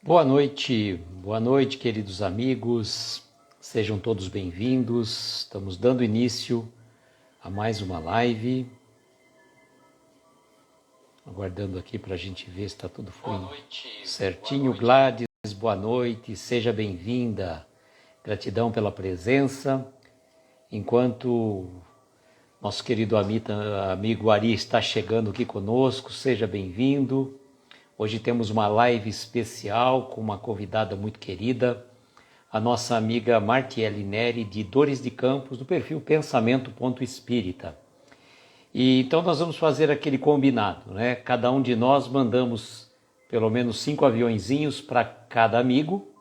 Boa noite, queridos amigos, sejam todos bem-vindos. Estamos dando início a mais uma live, aguardando aqui para a gente ver se está tudo fluindo certinho. Gladys, boa noite, seja bem-vinda, gratidão pela presença. Enquanto nosso querido amigo Ari está chegando aqui conosco, seja bem-vindo. Hoje temos uma live especial com uma convidada muito querida, a nossa amiga Martiele Neri, de Dores de Campos, do perfil Pensamento.espírita. E então nós vamos fazer aquele combinado, né? Cada um de nós mandamos pelo menos 5 aviõezinhos para cada amigo,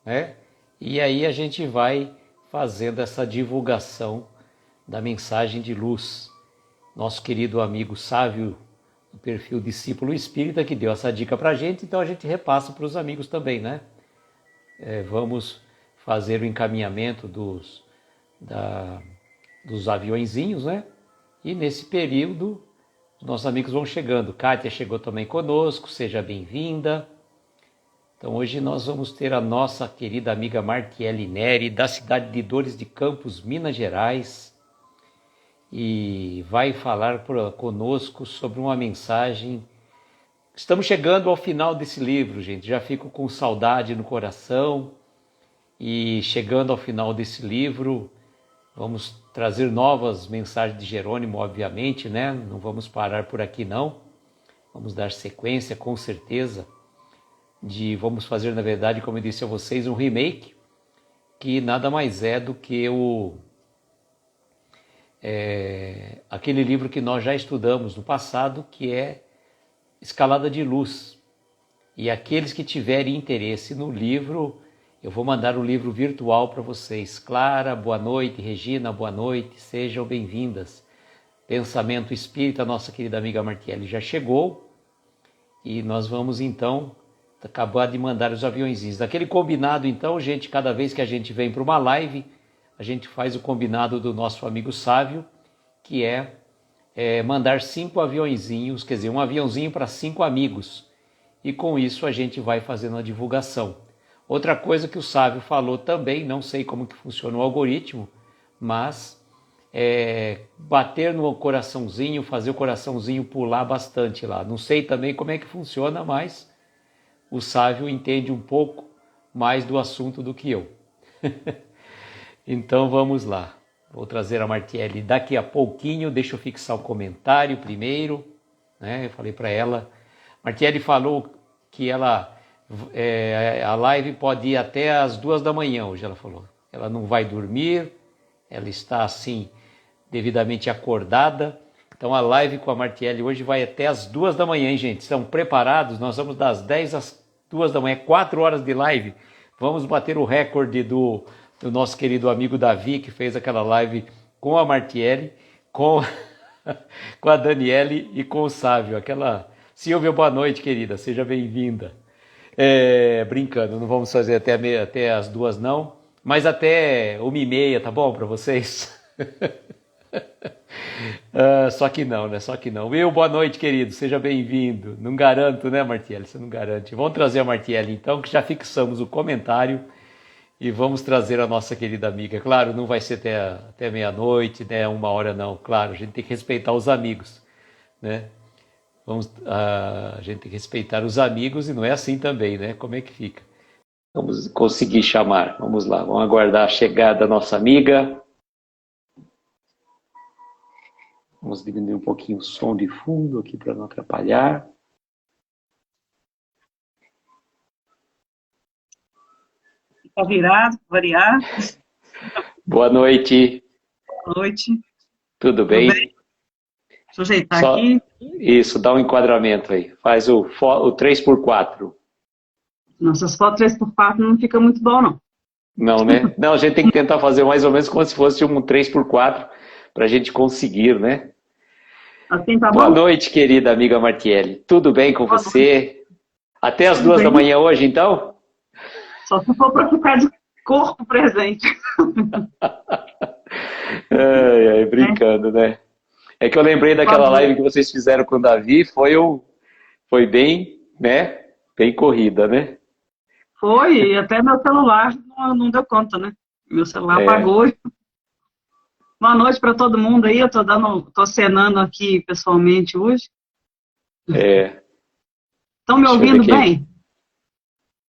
né? E aí a gente vai fazendo essa divulgação da mensagem de luz. Nosso querido amigo Sávio, do perfil Discípulo Espírita, que deu essa dica para a gente, então a gente repassa para os amigos também, né? Vamos fazer o encaminhamento dos aviõezinhos, né? E nesse período, os nossos amigos vão chegando. Kátia chegou também conosco, seja bem-vinda. Então hoje nós vamos ter a nossa querida amiga Martiele Neri, da cidade de Dores de Campos, Minas Gerais, e vai falar conosco sobre uma mensagem. Estamos chegando ao final desse livro, gente, já fico com saudade no coração, e chegando ao final desse livro, vamos trazer novas mensagens de Jerônimo, obviamente, né? Não vamos parar por aqui não, vamos dar sequência com certeza, vamos fazer na verdade, como eu disse a vocês, um remake, que nada mais é do que aquele livro que nós já estudamos no passado, que é Escalada de Luz. E aqueles que tiverem interesse no livro, eu vou mandar o livro virtual para vocês. Clara, boa noite. Regina, boa noite. Sejam bem-vindas. Pensamento Espírita, nossa querida amiga Martiele já chegou. E nós vamos então acabar de mandar os aviõezinhos. Daquele combinado então, gente, cada vez que a gente vem para uma live, a gente faz o combinado do nosso amigo Sávio, que é mandar 5 aviõezinhos, quer dizer, um aviãozinho para 5 amigos. E com isso a gente vai fazendo a divulgação. Outra coisa que o Sávio falou também, não sei como que funciona o algoritmo, mas bater no coraçãozinho, fazer o coraçãozinho pular bastante lá. Não sei também como é que funciona, mas o Sávio entende um pouco mais do assunto do que eu. Então vamos lá, vou trazer a Martiele daqui a pouquinho, deixa eu fixar o comentário primeiro, né? Eu falei para ela, Martiele falou que a live pode ir até as 2 da manhã hoje, ela falou. Ela não vai dormir, ela está assim, devidamente acordada, então a live com a Martiele hoje vai até as 2 da manhã, hein, gente? Estão preparados? Nós vamos das 10 às 2 da manhã, 4 horas de live, vamos bater o recorde do nosso querido amigo Davi, que fez aquela live com a Martiele, com a Daniele e com o Sávio. Silvia, boa noite, querida, seja bem-vinda. Brincando, não vamos fazer até as 2 não, mas até 1h30, tá bom para vocês? Só que não, né? Só que não. Will, boa noite, querido, seja bem-vindo. Não garanto, né, Martiele? Você não garante. Vamos trazer a Martiele, então, que já fixamos o comentário. E vamos trazer a nossa querida amiga. Claro, não vai ser até meia-noite, né? 1h não. Claro, a gente tem que respeitar os amigos, né? A gente tem que respeitar os amigos e não é assim também, né? Como é que fica? Vamos conseguir chamar. Vamos lá, vamos aguardar a chegada da nossa amiga. Vamos diminuir um pouquinho o som de fundo aqui para não atrapalhar. Está virado, variar. Boa noite. Boa noite. Tudo bem? Deixa eu ajeitar aqui. Isso, dá um enquadramento aí. Faz o 3x4. Nossas fotos 3x4 não fica muito bom, não. Não, né? Não, a gente tem que tentar fazer mais ou menos como se fosse um 3x4 para a gente conseguir, né? Assim tá Boa bom? noite, querida amiga Martiele. Tudo bem com Boa você? Até as Tudo 2 da bem. manhã hoje, então? Só se for para ficar de corpo presente. Brincando, né? É que eu lembrei daquela live que vocês fizeram com o Davi, foi bem, né? Bem corrida, né? Foi, e até meu celular não deu conta, né? Meu celular É, apagou. Boa noite para todo mundo aí. Eu tô cenando aqui pessoalmente hoje. é, Estão me deixa eu ver ouvindo quem. bem?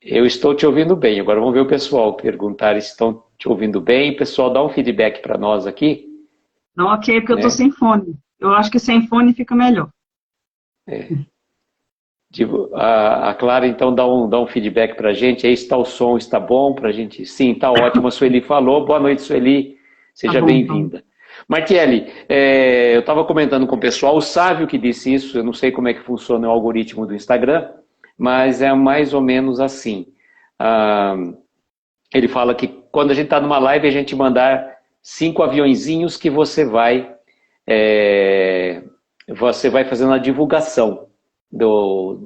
Eu estou te ouvindo bem. Agora vamos ver o pessoal perguntar se estão te ouvindo bem. Pessoal, dá um feedback para nós aqui, Não, ok, porque eu tô né? sem fone. Eu acho que sem fone fica melhor. A Clara, então, dá um feedback para a gente. Aí está o som, está bom para a gente? Sim, está ótimo. A Sueli falou. Boa noite, Sueli. Tá Seja bom, então. bem-vinda. Martiele, eu estava comentando com o pessoal, o Sávio que disse isso, eu não sei como é que funciona o algoritmo do Instagram, mas é mais ou menos assim. Ah, ele fala que quando a gente está numa live, a gente mandar 5 aviõezinhos que é, você vai fazendo a divulgação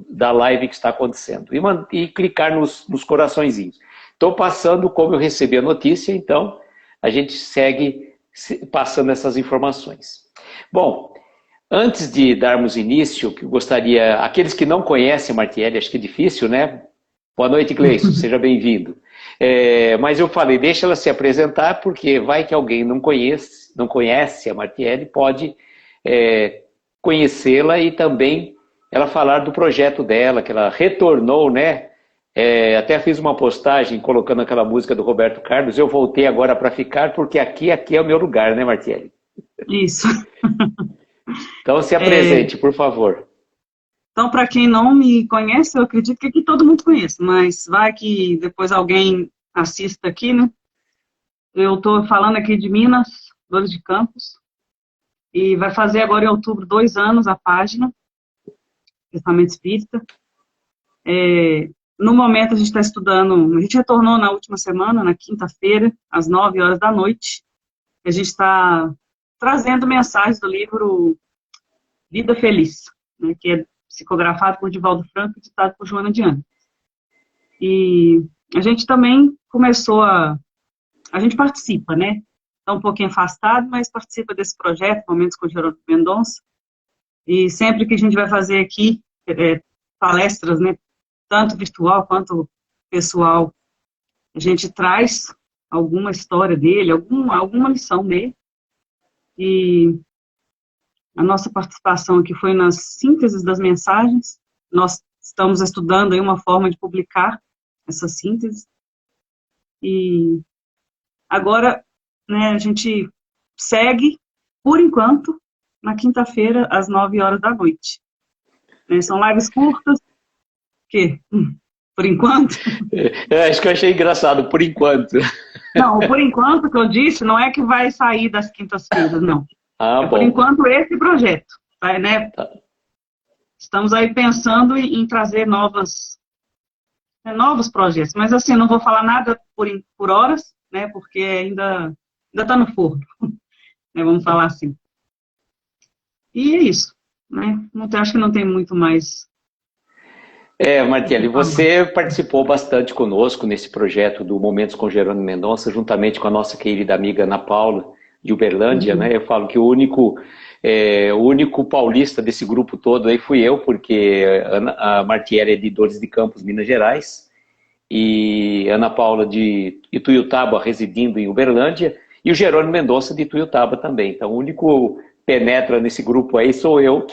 da live que está acontecendo. E clicar nos coraçõezinhos. Estou passando como eu recebi a notícia, então a gente segue passando essas informações. Bom, antes de darmos início, que eu gostaria, aqueles que não conhecem a Martiele, acho que é difícil, né? Boa noite, Gleison, seja bem-vindo. Mas eu falei, deixa ela se apresentar, porque vai que alguém não conhece a Martiele, pode conhecê-la e também ela falar do projeto dela, que ela retornou, né? Até fiz uma postagem colocando aquela música do Roberto Carlos, eu voltei agora para ficar, porque aqui é o meu lugar, né, Martiele? Isso. Então se É, apresente, por favor. então, para quem não me conhece, eu acredito que aqui todo mundo conhece, mas vai que depois alguém assista aqui, né? Eu estou falando aqui de Minas, Dores de Campos, e vai fazer agora em outubro 2 anos a página, Pensamento Espírita. No momento a gente está estudando, a gente retornou na última semana, na quinta-feira, às 9 horas da noite. A gente está trazendo mensagens do livro Vida Feliz, né, que é psicografado por Divaldo Franco e ditado por Joana Diana. E a gente também a gente participa, né? Está um pouquinho afastado, mas participa desse projeto, Momentos com Jerônimo Mendonça. E sempre que a gente vai fazer aqui palestras, né, tanto virtual quanto pessoal, a gente traz alguma história dele, alguma lição dele. E a nossa participação aqui foi nas sínteses das mensagens. Nós estamos estudando aí uma forma de publicar essa síntese. E agora, né, a gente segue, por enquanto, na quinta-feira, às 9 horas da noite. São lives curtas, que, por enquanto... Acho que eu achei engraçado, por enquanto. Não, por enquanto que eu disse, não é que vai sair das quintas-feiras, não. Ah, É por bom. enquanto esse projeto, tá, né? Tá. Estamos aí pensando em trazer novos projetos, mas assim, não vou falar nada por horas, né? Porque ainda está no forno, né? Vamos falar assim. E é isso, né? Acho que não tem muito mais o que Martelli, falar. você participou bastante conosco nesse projeto do Momentos com Jerônimo Mendonça, juntamente com a nossa querida amiga Ana Paula, de Uberlândia, Uhum. né? Eu falo que o único paulista desse grupo todo aí fui eu, porque a Martiele é de Dores de Campos, Minas Gerais, e Ana Paula de Ituiutaba, residindo em Uberlândia, e o Jerônimo Mendonça de Ituiutaba também. Então, o único penetra nesse grupo aí sou eu,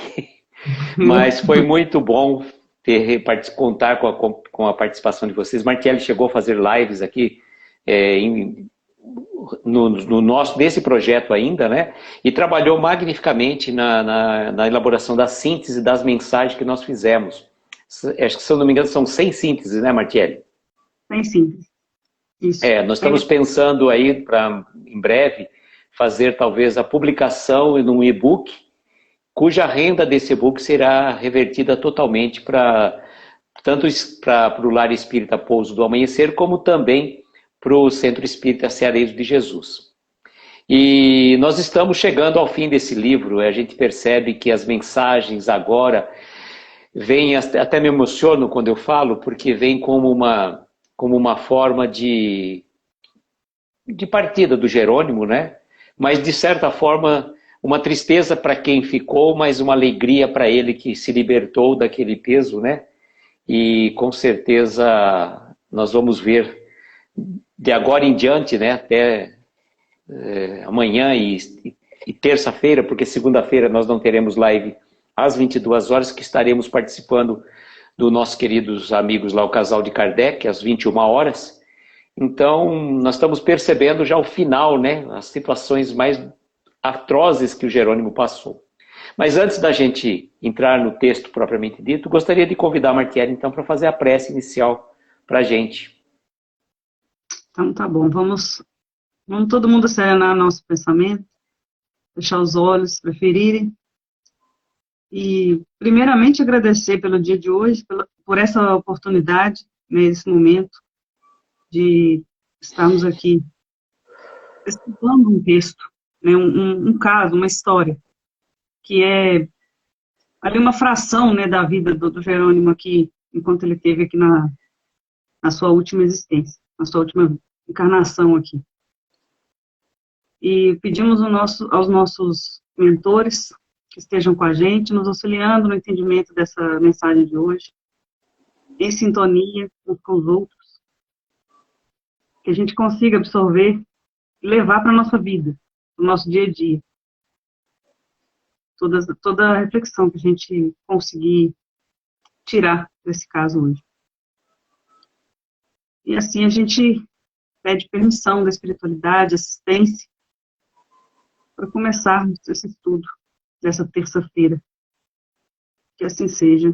mas foi muito bom contar com a participação de vocês. Martelli chegou a fazer lives aqui no nosso desse projeto ainda, né? E trabalhou magnificamente na elaboração da síntese das mensagens que nós fizemos. Acho que, se eu não me engano, são 100 sínteses, né, Martelli? Bem simples. Isso. Nós estamos pensando aí, em breve, fazer talvez a publicação em um e-book, cuja renda desse e-book será revertida totalmente tanto para o Lar Espírita Pouso do Amanhecer, como também para o Centro Espírita Ceareiro de Jesus. E nós estamos chegando ao fim desse livro, a gente percebe que as mensagens agora vêm, até me emociono quando eu falo, porque vem como uma forma de partida do Jerônimo, né? Mas, de certa forma, uma tristeza para quem ficou, mas uma alegria para ele que se libertou daquele peso, né? E, com certeza, Nós vamos ver de agora em diante, né, até amanhã e terça-feira, porque segunda-feira nós não teremos live às 22 horas, que estaremos participando dos nossos queridos amigos lá, o Casal de Kardec, às 21 horas. Então, nós estamos percebendo já o final, né, as situações mais atrozes que o Jerônimo passou. Mas antes da gente entrar no texto propriamente dito, gostaria de convidar a Martiele, então, para fazer a prece inicial para a gente. Então tá bom, vamos todo mundo serenar nosso pensamento, fechar os olhos, se preferirem. E, primeiramente, agradecer pelo dia de hoje, por essa oportunidade, nesse momento, de estarmos aqui estudando um texto, né, um caso, uma história, que é ali uma fração, né, da vida do Jerônimo aqui, enquanto ele esteve aqui na sua última existência, na sua última encarnação aqui. E pedimos aos nossos mentores que estejam com a gente, nos auxiliando no entendimento dessa mensagem de hoje, em sintonia uns com os outros, que a gente consiga absorver e levar para a nossa vida, para o nosso dia a dia. Toda a reflexão que a gente conseguir tirar desse caso hoje. E assim a gente pede permissão da espiritualidade, assistência, para começarmos esse estudo dessa terça-feira. Que assim seja.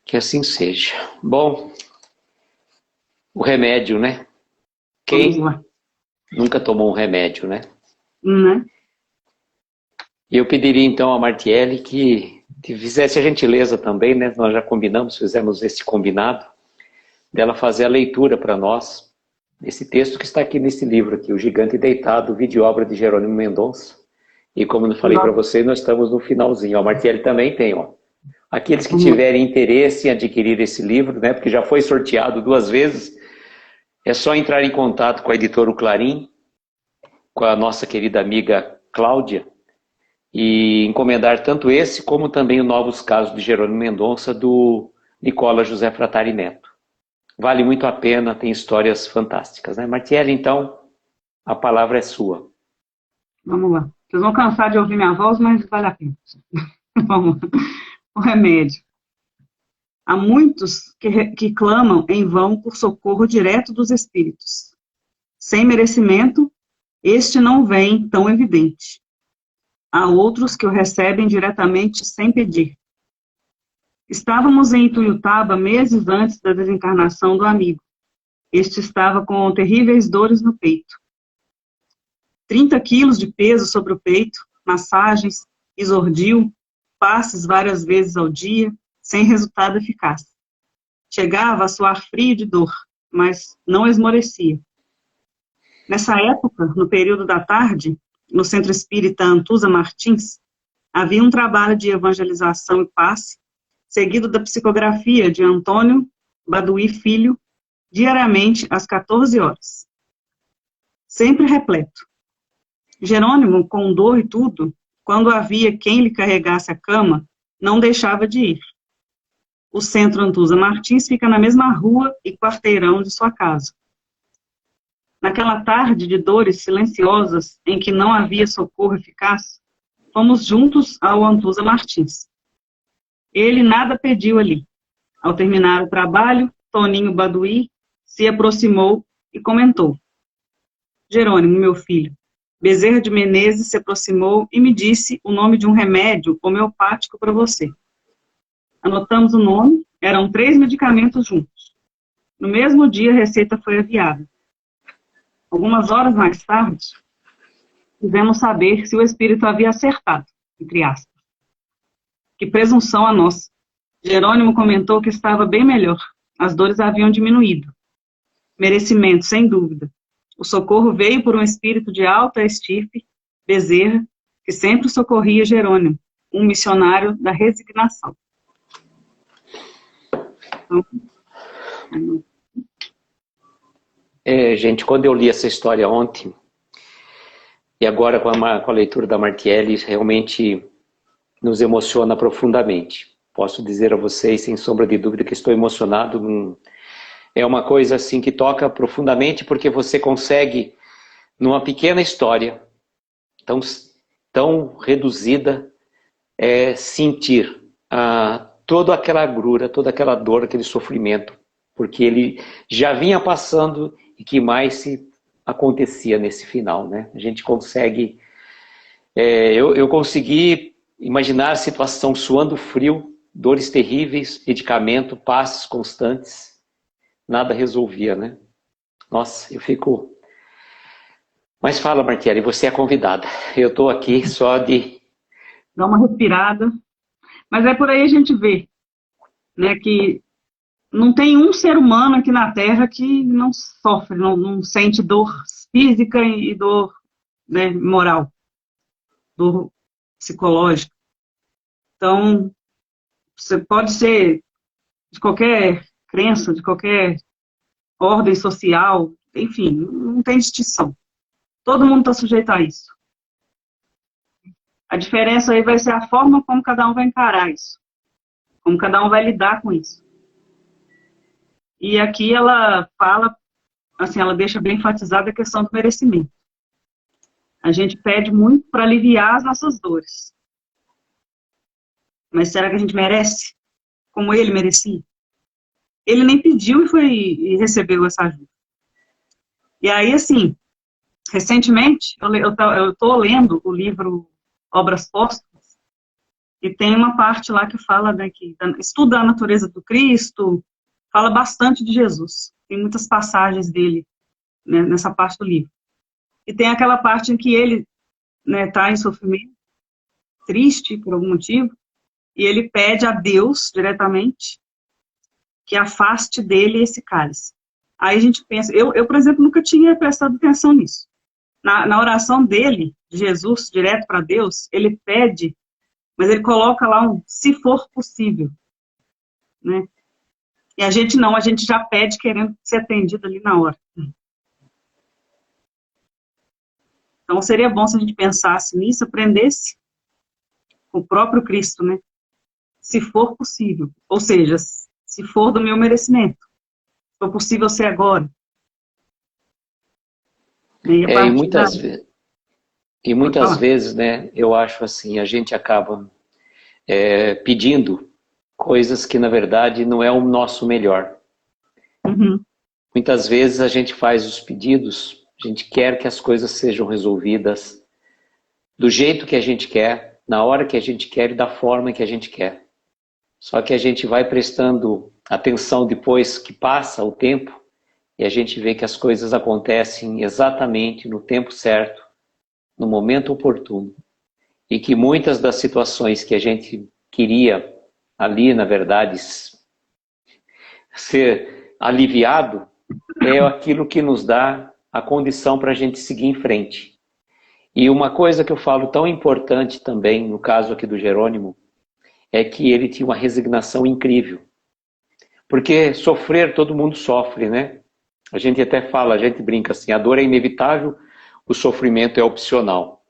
Que assim seja. Bom, o remédio, né? Quem nunca tomou um remédio, né? Né? E eu pediria então a Martiele que fizesse a gentileza também, né? Nós já combinamos, fizemos esse combinado, dela fazer a leitura para nós, desse texto que está aqui nesse livro aqui, O Gigante Deitado, vídeo e obra de Jerônimo Mendonça. E como eu falei para você, nós estamos no finalzinho. A Martiele também tem, ó. Aqueles que tiverem interesse em adquirir esse livro, né? Porque já foi sorteado 2 vezes, é só entrar em contato com a editora O Clarim, com a nossa querida amiga Cláudia, e encomendar tanto esse, como também os Novos Casos de Jerônimo Mendonça, do Nicola José Fratari Neto. Vale muito a pena, tem histórias fantásticas, né? Martiele, então, a palavra é sua. Vamos lá. Vocês vão cansar de ouvir minha voz, mas vale a pena. Vamos lá. O remédio. Há muitos que clamam em vão por socorro direto dos espíritos. Sem merecimento, este não vem tão evidente. Há outros que o recebem diretamente sem pedir. Estávamos em Ituiutaba meses antes da desencarnação do amigo. Este estava com terríveis dores no peito. 30 quilos de peso sobre o peito, massagens, exordio, passes várias vezes ao dia, sem resultado eficaz. Chegava a suar frio de dor, mas não esmorecia. Nessa época, no período da tarde, no Centro Espírita Antusa Martins, havia um trabalho de evangelização e passe, seguido da psicografia de Antônio Baduí Filho, diariamente às 14 horas. Sempre repleto. Jerônimo, com dor e tudo, quando havia quem lhe carregasse a cama, não deixava de ir. O Centro Antusa Martins fica na mesma rua e quarteirão de sua casa. Naquela tarde de dores silenciosas, em que não havia socorro eficaz, fomos juntos ao Antusa Martins. Ele nada pediu ali. Ao terminar o trabalho, Toninho Baduí se aproximou e comentou: Jerônimo, meu filho, Bezerra de Menezes se aproximou e me disse o nome de um remédio homeopático para você. Anotamos o nome, eram 3 medicamentos juntos. No mesmo dia, a receita foi enviada. Algumas horas mais tarde, quisemos saber se o espírito havia acertado, entre aspas. Que presunção a nossa. Jerônimo comentou que estava bem melhor. As dores haviam diminuído. Merecimento, sem dúvida. O socorro veio por um espírito de alta estirpe, Bezerra, que sempre socorria Jerônimo, um missionário da resignação. Então, gente, quando eu li essa história ontem, e agora com a leitura da Martiele, realmente nos emociona profundamente. posso dizer a vocês, sem sombra de dúvida, que estou emocionado. É uma coisa assim que toca profundamente, porque você consegue, numa pequena história, tão reduzida, sentir toda aquela agrura, toda aquela dor, aquele sofrimento, porque ele já vinha passando e que mais se acontecia nesse final, né? A gente consegue... eu consegui imaginar a situação suando frio, dores terríveis, medicamento, passes constantes, nada resolvia, né? Nossa, eu fico... Mas fala, Martiele, você é convidada. Eu estou aqui só de... Dá uma respirada. Mas por aí a gente vê, né, que não tem um ser humano aqui na Terra que não sofre, não sente dor física e dor, né, moral, dor psicológica. Então, você pode ser de qualquer crença, de qualquer ordem social, enfim, não tem distinção. Todo mundo está sujeito a isso. A diferença aí vai ser a forma como cada um vai encarar isso, como cada um vai lidar com isso. E aqui ela fala, assim, ela deixa bem enfatizada a questão do merecimento. A gente pede muito para aliviar as nossas dores. Mas será que a gente merece? Como ele merecia? Ele nem pediu e recebeu essa ajuda. E aí, assim, recentemente, eu estou lendo o livro Obras Póstumas, e tem uma parte lá que fala, né, que estuda a natureza do Cristo, fala bastante de Jesus. Tem muitas passagens dele, né, nessa parte do livro. E tem aquela parte em que ele está em sofrimento, triste por algum motivo, e ele pede a Deus diretamente que afaste dele esse cálice. Aí a gente pensa, eu por exemplo, nunca tinha prestado atenção nisso. Na oração dele, de Jesus, direto para Deus, ele pede, mas ele coloca lá se for possível, né? E a gente não, a gente já pede querendo ser atendido ali na hora. Então seria bom se a gente pensasse nisso, aprendesse com o próprio Cristo, né? Se for possível, ou seja, se for do meu merecimento, se for possível ser agora. E muitas vezes, né, eu acho assim, a gente acaba pedindo coisas que na verdade não é o nosso melhor. Uhum. Muitas vezes a gente faz os pedidos, a gente quer que as coisas sejam resolvidas do jeito que a gente quer, na hora que a gente quer e da forma que a gente quer. Só que a gente vai prestando atenção depois que passa o tempo e a gente vê que as coisas acontecem exatamente no tempo certo, no momento oportuno. E que muitas das situações que a gente queria ali, na verdade, ser aliviado, é aquilo que nos dá a condição para a gente seguir em frente. E uma coisa que eu falo tão importante também, no caso aqui do Jerônimo, é que ele tinha uma resignação incrível. Porque sofrer, todo mundo sofre, né? A gente até fala, a gente brinca assim, a dor é inevitável, o sofrimento é opcional.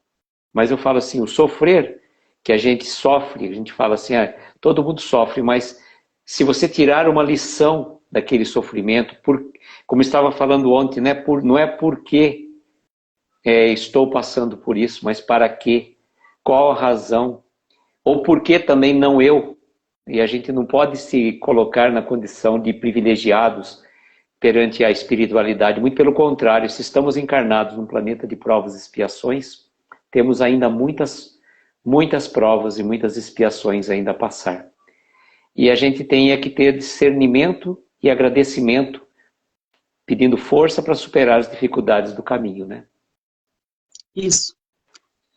Mas eu falo assim, o sofrer que a gente sofre, a gente fala assim, todo mundo sofre, mas se você tirar uma lição daquele sofrimento, como estava falando ontem, né, não é porque estou passando por isso, mas para quê? Qual a razão? Ou por que também não eu? E a gente não pode se colocar na condição de privilegiados perante a espiritualidade. Muito pelo contrário, se estamos encarnados num planeta de provas e expiações, temos ainda muitas provas e muitas expiações ainda a passar. E a gente tem que ter discernimento e agradecimento, pedindo força para superar as dificuldades do caminho, né? Isso.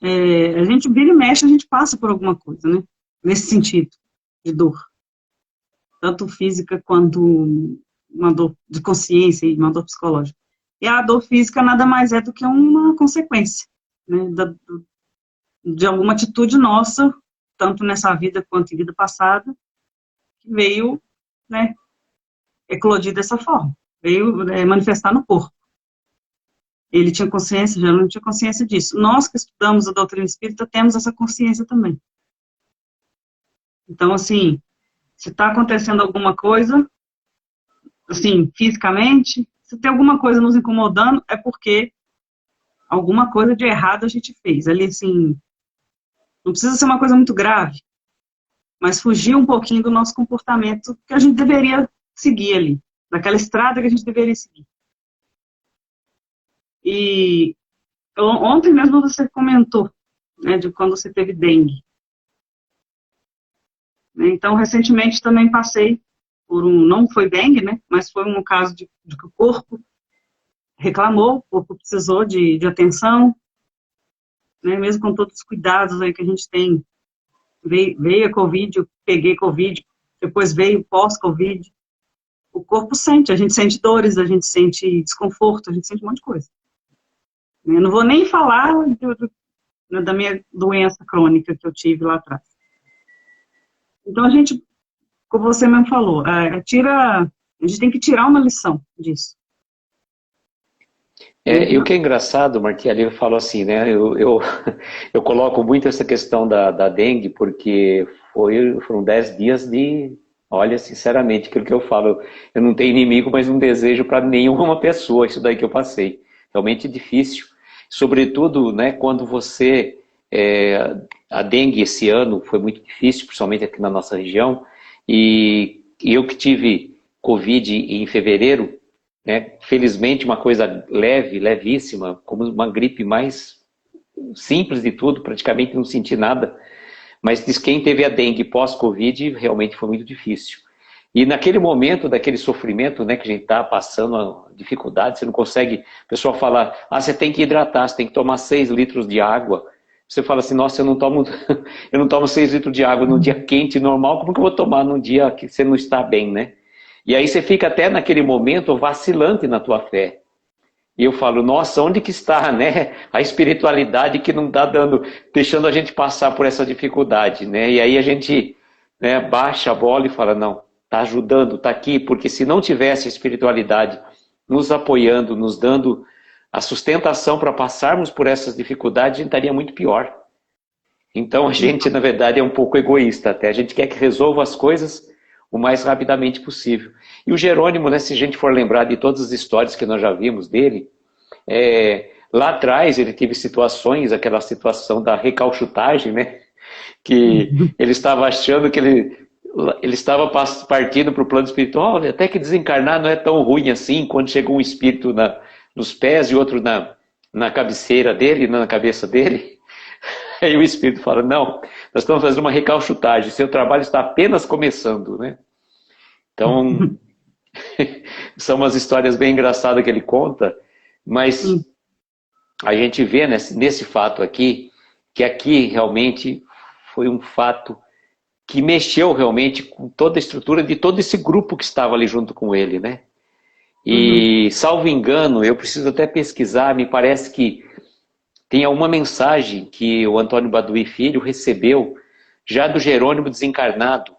A gente vira e mexe, a gente passa por alguma coisa, né? Nesse sentido, de dor. Tanto física quanto uma dor de consciência e uma dor psicológica. E a dor física nada mais é do que uma consequência, né? De alguma atitude nossa, tanto nessa vida quanto em vida passada, que veio, né, eclodir dessa forma, veio manifestar no corpo. Ele tinha consciência, já não tinha consciência disso. Nós que estudamos a doutrina espírita temos essa consciência também. Então, assim, Se está acontecendo alguma coisa, assim, fisicamente, se tem alguma coisa nos incomodando, é porque alguma coisa de errado a gente fez. Ali, assim, não precisa ser uma coisa muito grave, mas fugir um pouquinho do nosso comportamento que a gente deveria seguir ali, daquela estrada que a gente deveria seguir. E ontem mesmo você comentou, né, de quando você teve dengue. Então, recentemente também passei por não foi dengue, né, mas foi um caso de que o corpo reclamou, o corpo precisou de atenção, né, mesmo com todos os cuidados aí que a gente tem. Veio a Covid, eu peguei Covid, depois veio pós-Covid. O corpo sente, a gente sente dores, a gente sente desconforto, a gente sente um monte de coisa. Eu não vou nem falar da minha doença crônica que eu tive lá atrás. Então, a gente, como você mesmo falou, a gente tem que tirar uma lição disso. E o que é engraçado, Martinelli, ele falou assim, né? Eu coloco muito essa questão da dengue, porque foram 10 dias de, olha, sinceramente, aquilo que eu falo, eu não tenho inimigo, mas não desejo para nenhuma pessoa isso daí que eu passei. Realmente difícil. Sobretudo, né, quando você... a dengue esse ano foi muito difícil, principalmente aqui na nossa região, e eu que tive Covid em fevereiro, né, felizmente uma coisa leve, levíssima, como uma gripe mais simples de tudo, praticamente não senti nada, mas diz quem teve a dengue pós-Covid realmente foi muito difícil. E naquele momento, daquele sofrimento, né, que a gente está passando, a dificuldade, você não consegue, o pessoal fala, você tem que hidratar, você tem que tomar 6 litros de água. Você fala assim, nossa, eu não tomo, eu não tomo 6 litros de água num dia quente, normal, como que eu vou tomar num dia que você não está bem, né? E aí você fica até naquele momento vacilante na tua fé. E eu falo, nossa, onde que está, né, a espiritualidade que não está deixando a gente passar por essa dificuldade, né? E aí a gente, né, baixa a bola e fala, não, está ajudando, está aqui, porque se não tivesse a espiritualidade nos apoiando, nos dando a sustentação para passarmos por essas dificuldades, a gente estaria muito pior. Então a gente, na verdade, é um pouco egoísta até. A gente quer que resolva as coisas o mais rapidamente possível. E o Jerônimo, né, se a gente for lembrar de todas as histórias que nós já vimos dele, lá atrás ele teve situações, aquela situação da recalchutagem, né, que ele estava achando que ele estava partindo para o plano espiritual, até que desencarnar não é tão ruim assim, quando chegou um espírito nos pés e outro na cabeceira dele, na cabeça dele. Aí o espírito fala, não, nós estamos fazendo uma recalchutagem, seu trabalho está apenas começando, né? Então, são umas histórias bem engraçadas que ele conta, mas a gente vê nesse fato aqui, que aqui realmente foi um fato que mexeu realmente com toda a estrutura de todo esse grupo que estava ali junto com ele, né? E, salvo engano, eu preciso até pesquisar, me parece que tem uma mensagem que o Antônio Baduy Filho recebeu já do Jerônimo desencarnado.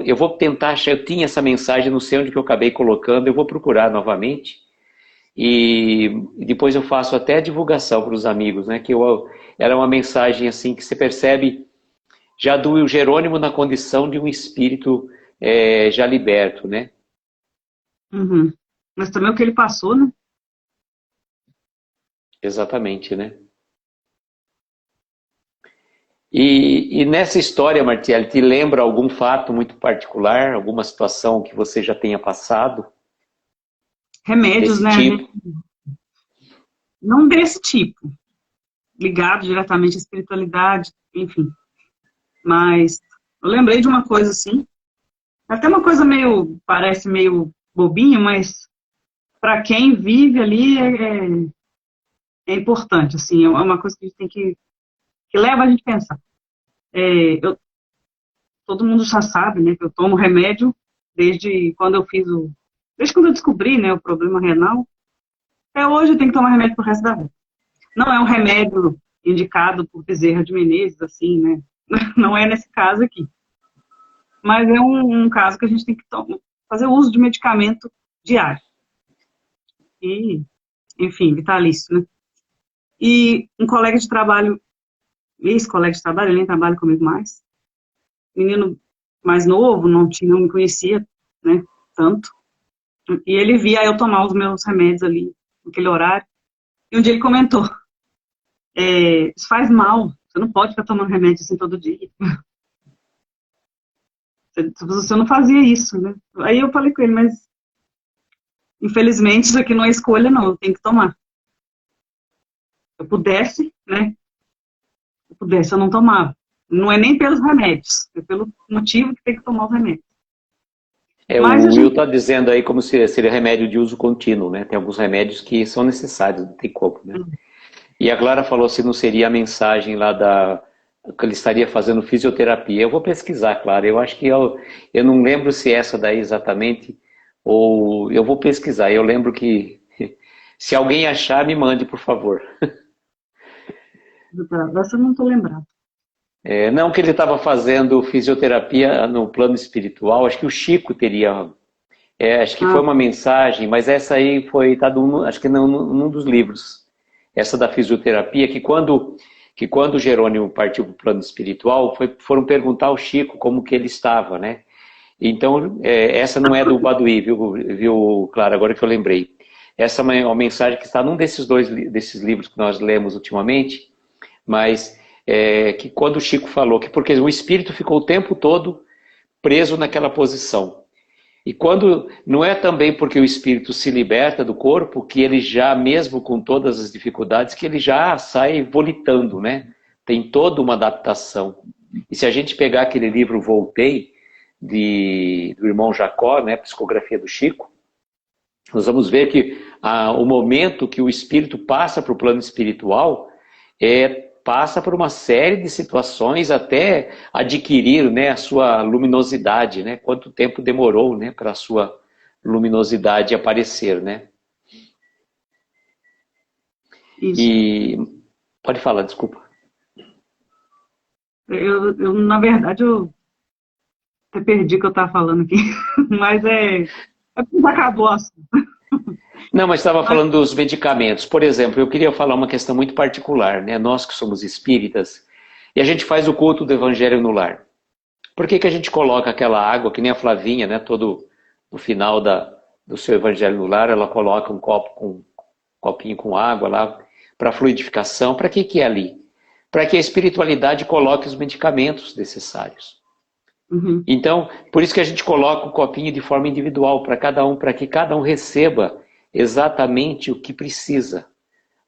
Eu vou tentar achar, eu tinha essa mensagem, não sei onde que eu acabei colocando, eu vou procurar novamente. E depois eu faço até a divulgação para os amigos, né? Que era uma mensagem assim que você percebe já do Jerônimo na condição de um espírito já liberto, né? Mas também o que ele passou, né? Exatamente, né? E nessa história, Martielli, te lembra algum fato muito particular, alguma situação que você já tenha passado? Remédios, Desse né? tipo? Não desse tipo, ligado diretamente à espiritualidade, enfim. Mas eu lembrei de uma coisa assim, até uma coisa parece meio bobinha, mas para quem vive ali é importante, assim, é uma coisa que a gente tem que leva a gente a pensar. Todo mundo já sabe, né, que eu tomo remédio desde quando eu descobri, né, o problema renal. Até hoje eu tenho que tomar remédio pro resto da vida. Não é um remédio indicado por Bezerra de Menezes, assim, né? Não é nesse caso aqui. Mas é um caso que a gente tem que fazer uso de medicamento diário. E, enfim, vitalício, né? E um colega de trabalho, ex-colega de trabalho, ele nem trabalha comigo mais, menino mais novo, não me conhecia, né, tanto. E ele via eu tomar os meus remédios ali, naquele horário. E um dia ele comentou, isso faz mal, você não pode ficar tomando remédio assim todo dia. Você não fazia isso, né? Aí eu falei com ele, mas infelizmente isso aqui não é escolha, não, eu tenho que tomar. Se eu pudesse, né? Se eu pudesse, eu não tomava. Não é nem pelos remédios, é pelo motivo que tem que tomar os remédios. Mas O a Will gente... está dizendo aí como se seria remédio de uso contínuo, né? Tem alguns remédios que são necessários, não tem como, né? E a Clara falou se não seria a mensagem lá que ele estaria fazendo fisioterapia. Eu vou pesquisar, Clara. Eu acho que eu não lembro se é essa daí exatamente, ou eu vou pesquisar. Eu lembro que se alguém achar, me mande, por favor. Essa eu não estou lembrada. Não que ele estava fazendo fisioterapia no plano espiritual, acho que o Chico teria. Acho que foi uma mensagem, mas essa aí foi, acho que num dos livros. Essa da fisioterapia, que quando Jerônimo partiu para o plano espiritual, foram perguntar ao Chico como que ele estava, né? Então, essa não é do Baduí, viu, Clara, agora que eu lembrei. Essa é uma mensagem que está num desses livros que nós lemos ultimamente, mas que quando o Chico falou que porque o espírito ficou o tempo todo preso naquela posição. E quando não é também porque o espírito se liberta do corpo que ele já, mesmo com todas as dificuldades, que ele já sai volitando, né? Tem toda uma adaptação. E se a gente pegar aquele livro Voltei, do irmão Jacó, né, Psicografia do Chico, nós vamos ver que o momento que o espírito passa para o plano espiritual passa por uma série de situações até adquirir, né, a sua luminosidade, né? Quanto tempo demorou, né, para a sua luminosidade aparecer, né? Isso. E pode falar, desculpa. Na verdade, eu até perdi o que eu estava falando aqui, mas porque acabou o assunto. Não, mas estava falando dos medicamentos. Por exemplo, eu queria falar uma questão muito particular, né? Nós que somos espíritas, e a gente faz o culto do Evangelho no lar. Por que a gente coloca aquela água, que nem a Flavinha, né? Todo no final do seu Evangelho no lar, ela coloca um copinho com água lá para fluidificação. Para que é ali? Para que a espiritualidade coloque os medicamentos necessários. Uhum. Então, por isso que a gente coloca o copinho de forma individual para que cada um receba exatamente o que precisa,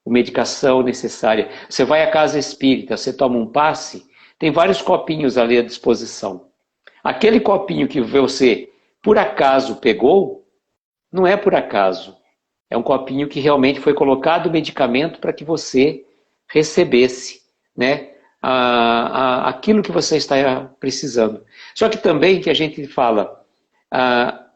a medicação necessária. Você vai à casa espírita, você toma um passe, tem vários copinhos ali à disposição. Aquele copinho que você, por acaso, pegou, não é por acaso. É um copinho que realmente foi colocado o medicamento para que você recebesse, né, aquilo que você está precisando. Só que também que a gente fala,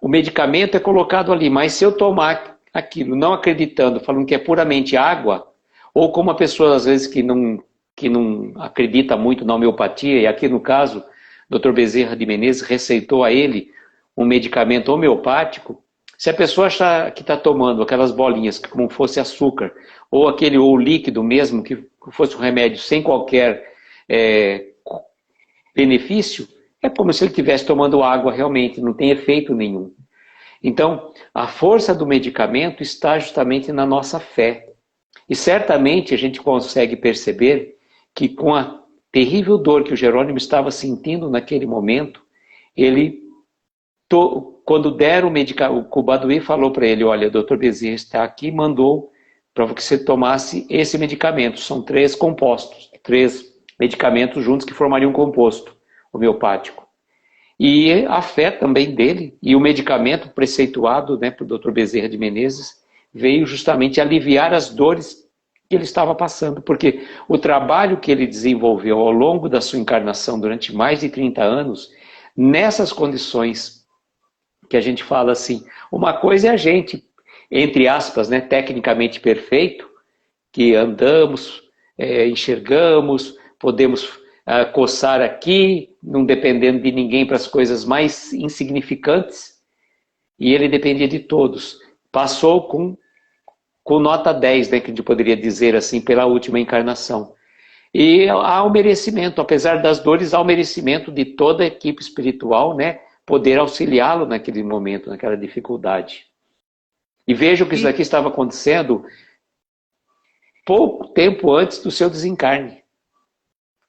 o medicamento é colocado ali, mas se eu tomar aquilo não acreditando, falando que é puramente água, ou como a pessoa às vezes que não acredita muito na homeopatia, e aqui no caso, o Dr. Bezerra de Menezes receitou a ele um medicamento homeopático, se a pessoa achar que está tomando aquelas bolinhas como fosse açúcar, ou o líquido mesmo, que fosse um remédio sem qualquer benefício, é como se ele estivesse tomando água realmente, não tem efeito nenhum. Então, a força do medicamento está justamente na nossa fé. E certamente a gente consegue perceber que com a terrível dor que o Jerônimo estava sentindo naquele momento, quando deram o medicamento, o Baduí falou para ele, olha, o Dr. Bezerra está aqui, mandou para que você tomasse esse medicamento. São 3 compostos, 3 medicamentos juntos que formariam um composto homeopático. E a fé também dele, e o medicamento preceituado, né, para o Dr. Bezerra de Menezes, veio justamente aliviar as dores que ele estava passando, porque o trabalho que ele desenvolveu ao longo da sua encarnação, durante mais de 30 anos, nessas condições que a gente fala assim, uma coisa é a gente, entre aspas, né, tecnicamente perfeito, que andamos, enxergamos, podemos coçar aqui, não dependendo de ninguém para as coisas mais insignificantes, e ele dependia de todos. Passou com nota 10, né, que a gente poderia dizer assim, pela última encarnação. E há o merecimento, apesar das dores, há o merecimento de toda a equipe espiritual, né, poder auxiliá-lo naquele momento, naquela dificuldade. E vejam que isso daqui estava acontecendo pouco tempo antes do seu desencarne.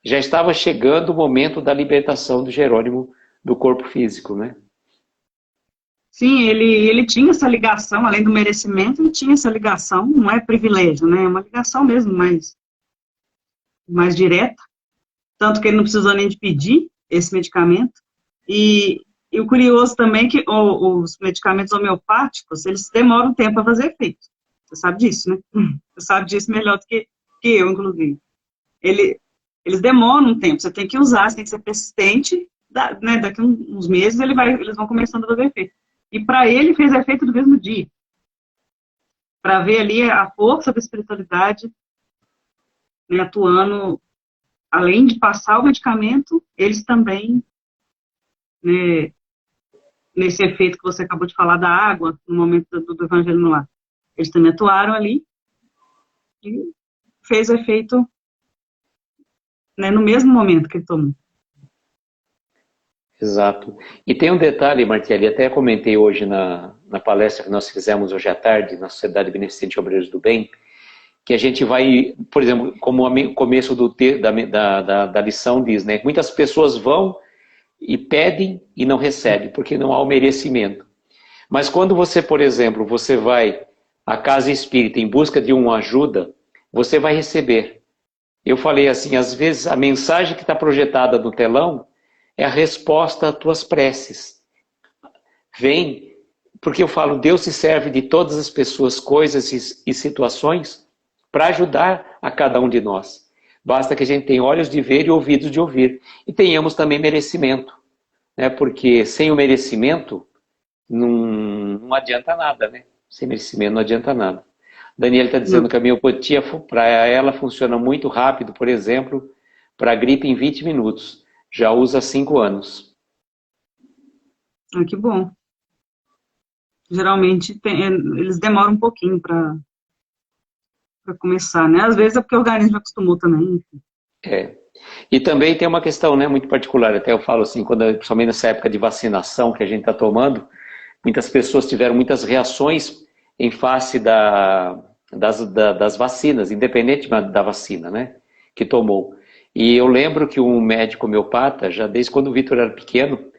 Já estava chegando o momento da libertação do Jerônimo do corpo físico, né? Sim, ele tinha essa ligação, além do merecimento, ele tinha essa ligação, não é privilégio, né? É uma ligação mesmo mais direta. Tanto que ele não precisou nem de pedir esse medicamento. E o curioso também é que os medicamentos homeopáticos, eles demoram um tempo para fazer efeito. Você sabe disso, né? Você sabe disso melhor do que eu, inclusive. Eles demoram um tempo, você tem que usar, você tem que ser persistente, né? Daqui a uns meses eles vão começando a fazer efeito. E para ele fez efeito do mesmo dia. Para ver ali a força da espiritualidade, né, atuando, além de passar o medicamento, eles também, né, nesse efeito que você acabou de falar da água, no momento do Evangelho no Lar. Eles também atuaram ali e fez efeito, né, no mesmo momento que ele tomou. Exato. E tem um detalhe, Martelli, até comentei hoje na palestra que nós fizemos hoje à tarde na Sociedade Beneficente Obreiros do Bem, que a gente vai, por exemplo, como o começo da lição diz, né? Muitas pessoas vão e pedem e não recebem, porque não há o merecimento. Mas quando você, por exemplo, você vai à casa espírita em busca de uma ajuda, você vai receber. Eu falei assim, às vezes a mensagem que está projetada no telão é a resposta às tuas preces. Vem, porque eu falo, Deus se serve de todas as pessoas, coisas e situações para ajudar a cada um de nós. Basta que a gente tenha olhos de ver e ouvidos de ouvir. E tenhamos também merecimento, né? Porque sem o merecimento não adianta nada, né? Sem merecimento não adianta nada. Daniela está dizendo que a miopatia, para ela, funciona muito rápido, por exemplo, para a gripe em 20 minutos. Já usa há 5 anos. Ah, que bom. Geralmente eles demoram um pouquinho para começar, né? Às vezes é porque o organismo já acostumou também. É. E também tem uma questão, né, muito particular, até eu falo assim, principalmente nessa época de vacinação que a gente está tomando, muitas pessoas tiveram muitas reações em face das vacinas, independente da vacina, né, que tomou. E eu lembro que um médico homeopata, já desde quando o Vitor era pequeno,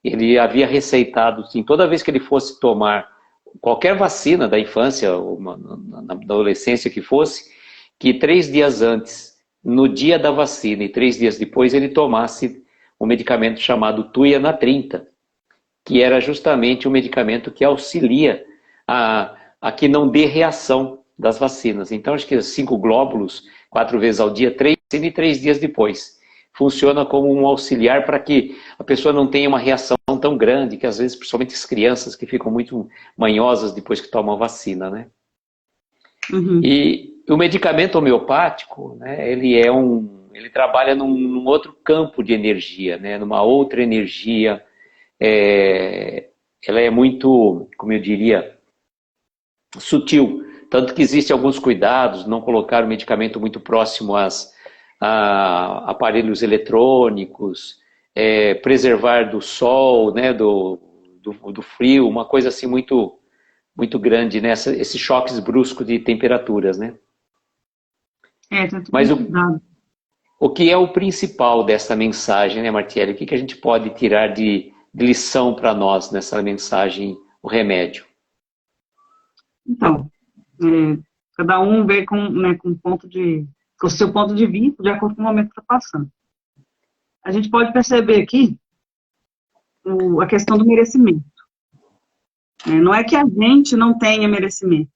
ele havia receitado, assim, toda vez que ele fosse tomar qualquer vacina da infância, ou na adolescência que fosse, que 3 dias antes, no dia da vacina e 3 dias depois, ele tomasse um medicamento chamado Tuiana 30, que era justamente um medicamento que auxilia a que não dê reação das vacinas. Então, acho que 5 glóbulos, 4 vezes ao dia, 3 e 3 dias depois. Funciona como um auxiliar para que a pessoa não tenha uma reação tão grande, que às vezes, principalmente as crianças, que ficam muito manhosas depois que tomam a vacina, né? Uhum. E o medicamento homeopático, né, ele trabalha num outro campo de energia, né, numa outra energia. Ela é muito, como eu diria, sutil. Tanto que existem alguns cuidados, não colocar o medicamento muito próximo a aparelhos eletrônicos, preservar do sol, né, do frio, uma coisa assim muito, muito grande, né, esses choques bruscos de temperaturas, né? Tá tudo Mas cuidado. o que é o principal dessa mensagem, né, Martielli? O que a gente pode tirar de lição para nós nessa mensagem, o remédio? Então, cada um vê com o seu ponto de vista, de acordo com o momento que está passando. A gente pode perceber aqui a questão do merecimento. Não é que a gente não tenha merecimento,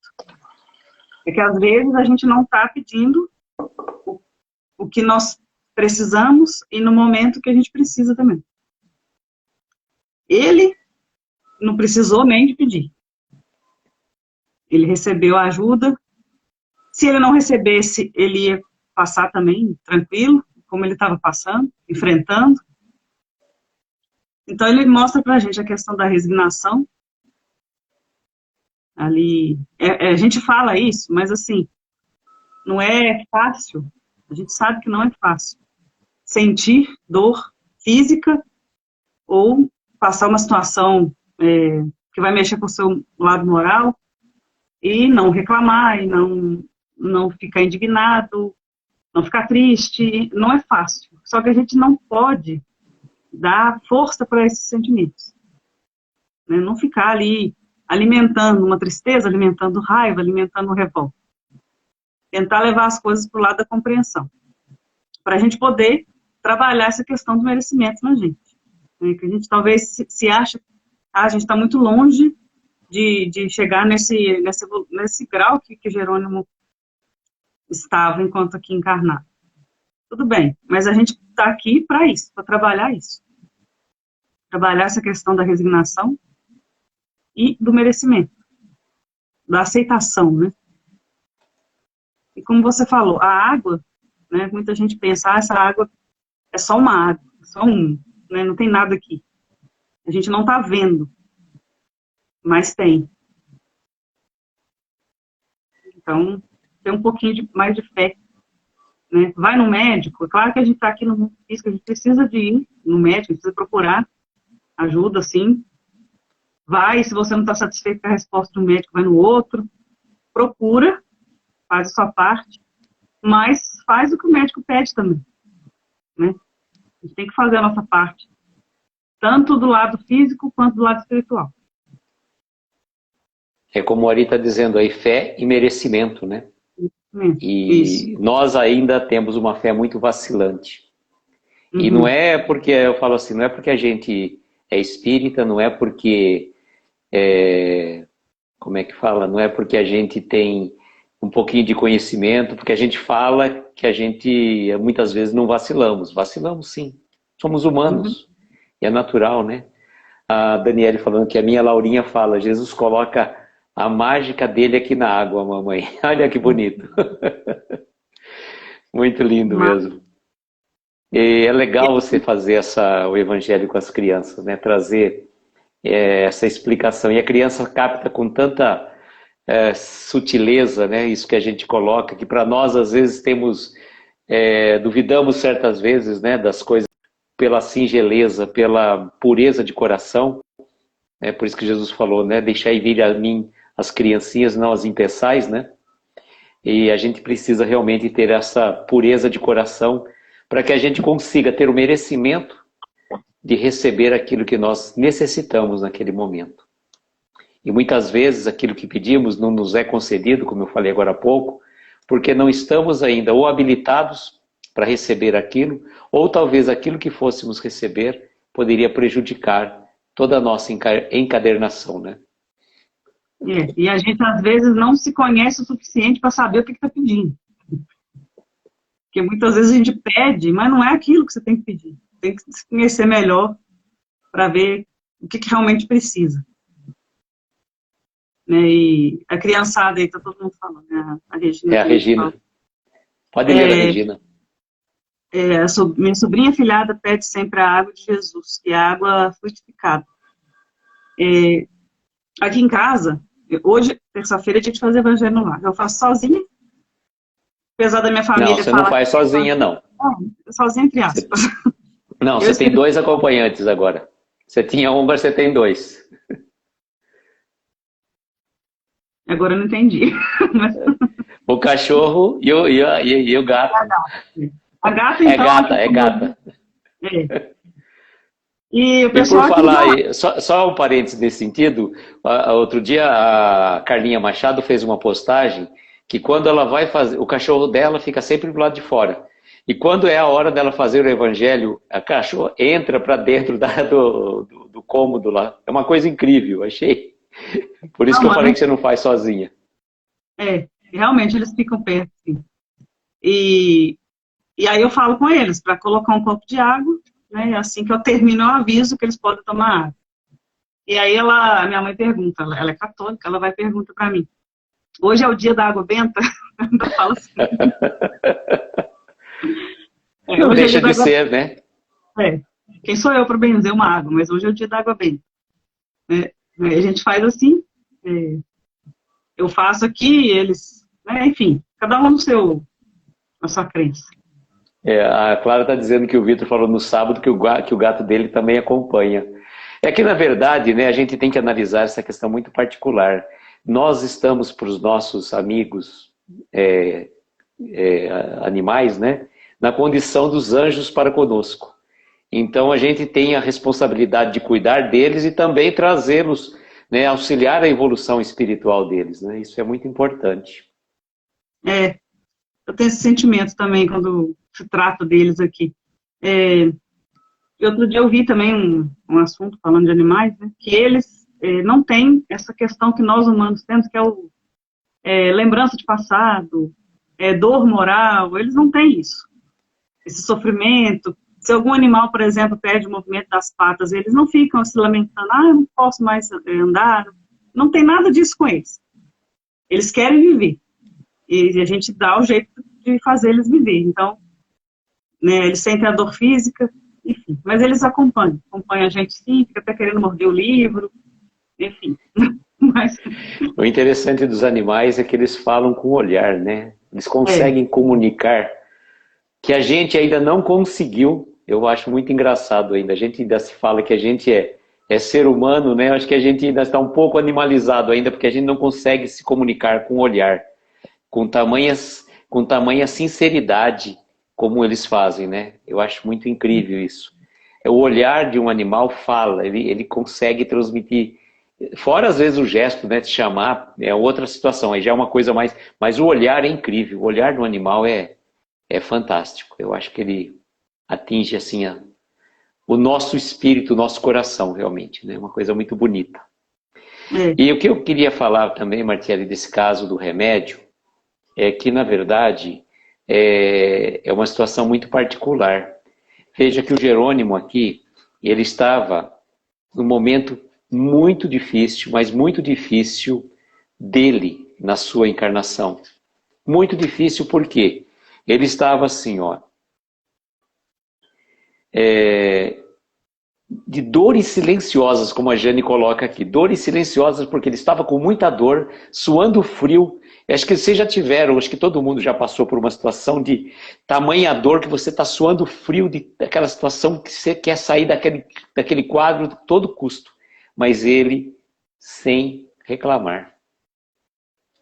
é que às vezes a gente não está pedindo o que nós precisamos e no momento que a gente precisa também. Ele não precisou nem de pedir. Ele recebeu a ajuda. Se ele não recebesse, ele ia passar também tranquilo, como ele estava passando, enfrentando. Então ele mostra pra gente a questão da resignação. Ali, a gente fala isso, mas assim, não é fácil A gente sabe que não é fácil sentir dor física ou passar uma situação que vai mexer com o seu lado moral e não reclamar, e não ficar indignado, não ficar triste. Não é fácil. Só que a gente não pode dar força para esses sentimentos, né? Não ficar ali alimentando uma tristeza, alimentando raiva, alimentando revolta. Tentar levar as coisas para o lado da compreensão, para a gente poder trabalhar essa questão do merecimento na gente, né? Que a gente talvez se acha, a gente está muito longe de chegar nesse grau que Jerônimo estava enquanto aqui encarnado. Tudo bem, mas a gente está aqui para isso, para trabalhar isso. Trabalhar essa questão da resignação e do merecimento, da aceitação, né? E como você falou, a água, né, muita gente pensa, essa água é só uma água, só né, não tem nada aqui. A gente não está vendo, mas tem. Então, tem um pouquinho mais de fé, né? Vai no médico, é claro que a gente está aqui no mundo físico, a gente precisa de ir no médico, a gente precisa procurar ajuda, sim. Vai, se você não está satisfeito com a resposta do médico, vai no outro. Procura, faz a sua parte, mas faz o que o médico pede também, né? A gente tem que fazer a nossa parte, tanto do lado físico quanto do lado espiritual. É como o Ari está dizendo aí, fé e merecimento, né? E Isso. nós ainda temos uma fé muito vacilante. E não é porque, eu falo assim, não é porque a gente é espírita, não é porque, como é que fala? Não é porque a gente tem um pouquinho de conhecimento, porque a gente fala que a gente, muitas vezes, não vacilamos. Vacilamos sim, somos humanos, e é natural, né? A Daniele falando que a minha Laurinha fala, Jesus coloca a mágica dele aqui na água, mamãe. Olha que bonito. Muito lindo mesmo. E é legal você fazer o evangelho com as crianças, né? Trazer essa explicação. E a criança capta com tanta sutileza, né? Isso que a gente coloca, que para nós às vezes duvidamos certas vezes, né? Das coisas pela singeleza, pela pureza de coração. É por isso que Jesus falou, né? Deixai vir a mim as criancinhas, não as impeçais, né? E a gente precisa realmente ter essa pureza de coração para que a gente consiga ter o merecimento de receber aquilo que nós necessitamos naquele momento. E muitas vezes aquilo que pedimos não nos é concedido, como eu falei agora há pouco, porque não estamos ainda ou habilitados para receber aquilo, ou talvez aquilo que fôssemos receber poderia prejudicar toda a nossa encadernação, né? E a gente às vezes não se conhece o suficiente para saber o que está pedindo. Porque muitas vezes a gente pede, mas não é aquilo que você tem que pedir. Tem que se conhecer melhor para ver o que realmente precisa. Né? E a criançada aí, está todo mundo falando, né? A Regina. É a Regina. Pode ler a Regina. Minha sobrinha filhada pede sempre a água de Jesus, que é a água frutificada. Aqui em casa, hoje, terça-feira, eu tinha que fazer evangelho no lar. Eu faço sozinha. Apesar da minha família não, você não faz sozinha, não. Sozinha, entre aspas. Não, você tem 2 acompanhantes agora. Você tinha um, mas você tem 2. Agora eu não entendi. O cachorro e o gato. A gata, então... É gata. E o pessoal... E por falar, só um parênteses nesse sentido, outro dia a Carlinha Machado fez uma postagem que quando ela vai fazer, o cachorro dela fica sempre do lado de fora. E quando é a hora dela fazer o evangelho, a cachorra entra para dentro do cômodo lá. É uma coisa incrível, achei. Por isso que eu falei que você não faz sozinha. Realmente eles ficam perto. Sim. E aí eu falo com eles para colocar um copo de água, né? Assim que eu termino, eu aviso que eles podem tomar água. E aí minha mãe pergunta, ela é católica, ela vai perguntar para mim, hoje é o dia da água benta? Eu falo assim. Não deixa de ser, né? Quem sou eu para benzer uma água? Mas hoje é o dia da água benta. A gente faz assim, eu faço aqui, eles... Enfim, cada um na sua crença. A Clara está dizendo que o Vitor falou no sábado que que o gato dele também acompanha. É que, na verdade, né, a gente tem que analisar essa questão muito particular. Nós estamos para os nossos amigos é, animais, né, na condição dos anjos para conosco. Então, a gente tem a responsabilidade de cuidar deles e também trazê-los, né, auxiliar a evolução espiritual deles. Né? Isso é muito importante. É, eu tenho esse sentimento também quando se trata deles aqui. É, outro dia eu vi também um assunto falando de animais, né, que eles não têm essa questão que nós humanos temos, que é o lembrança de passado, dor moral, eles não têm isso. Esse sofrimento. Se algum animal, por exemplo, perde o movimento das patas, eles não ficam se lamentando, eu não posso mais andar. Não tem nada disso com eles. Eles querem viver. E a gente dá o jeito de fazer eles viver. Então, né, eles sentem a dor física, enfim. Mas eles acompanham a gente sim, fica até querendo morder o livro, enfim. Mas... O interessante dos animais é que eles falam com o olhar, né? Eles conseguem comunicar que a gente ainda não conseguiu. Eu acho muito engraçado ainda. A gente ainda se fala que a gente é ser humano, né? Eu acho que a gente ainda está um pouco animalizado ainda, porque a gente não consegue se comunicar com o olhar, com tamanha sinceridade como eles fazem, né? Eu acho muito incrível isso. O olhar de um animal fala, ele consegue transmitir. Fora, às vezes, o gesto, né, de chamar, é outra situação, aí já é uma coisa mais... Mas o olhar é incrível, o olhar do animal é fantástico. Eu acho que ele atinge, assim, o nosso espírito, o nosso coração, realmente, né? Uma coisa muito bonita. E o que eu queria falar também, Martiele, desse caso do remédio, é que, na verdade, é uma situação muito particular. Veja que o Jerônimo aqui, ele estava num momento muito difícil, mas muito difícil dele na sua encarnação. Muito difícil porque ele estava assim, ó, de dores silenciosas, como a Jane coloca aqui. Dores silenciosas porque ele estava com muita dor, suando frio. Acho que vocês já tiveram, acho que todo mundo já passou por uma situação de tamanha dor que você está suando frio, daquela situação que você quer sair daquele quadro a todo custo. Mas ele, sem reclamar.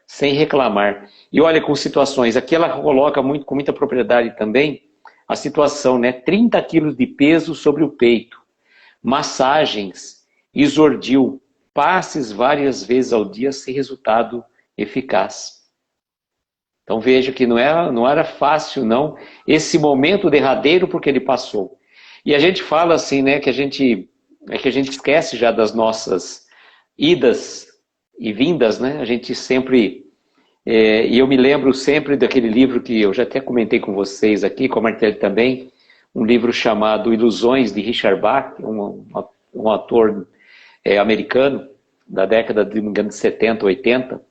Sem reclamar. E olha, com situações, aqui ela coloca com muita propriedade também, a situação, né? 30 quilos de peso sobre o peito, massagens, Isordil, passes várias vezes ao dia sem resultado eficaz. Então veja que não era fácil, não, esse momento derradeiro porque ele passou. E a gente fala assim, né, que a gente esquece já das nossas idas e vindas, né? A gente sempre... e eu me lembro sempre daquele livro que eu já até comentei com vocês aqui, com a Martelli também, um livro chamado Ilusões, de Richard Bach, um ator americano, da década de 70, 80,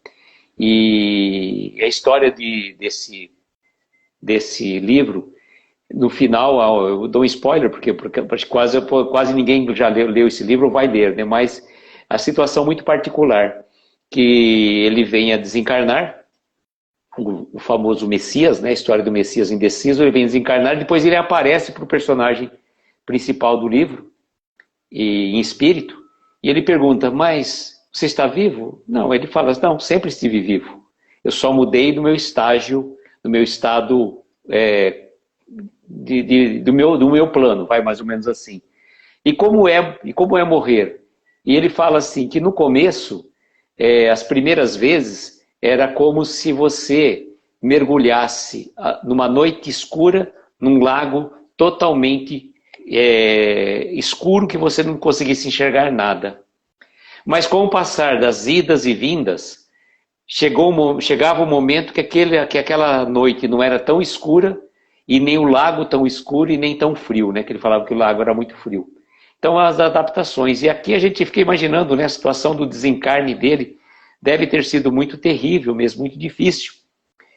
e a história desse livro, no final, eu dou um spoiler, porque quase ninguém já leu esse livro ou vai ler, né? Mas a situação muito particular, que ele vem a desencarnar, o famoso Messias, né? A história do Messias indeciso, ele vem desencarnar e depois ele aparece para o personagem principal do livro, em espírito, e ele pergunta, mas você está vivo? Não, ele fala, não, sempre estive vivo. Eu só mudei do meu estágio, do meu estado, do meu plano, vai mais ou menos assim. E como é morrer? E ele fala assim, que no começo, as primeiras vezes, era como se você mergulhasse numa noite escura, num lago totalmente escuro, que você não conseguisse enxergar nada. Mas com o passar das idas e vindas, chegava o momento que aquela noite não era tão escura, e nem o lago tão escuro e nem tão frio, né? Que ele falava que o lago era muito frio. Então, as adaptações. E aqui a gente fica imaginando, né, a situação do desencarne dele deve ter sido muito terrível mesmo, muito difícil,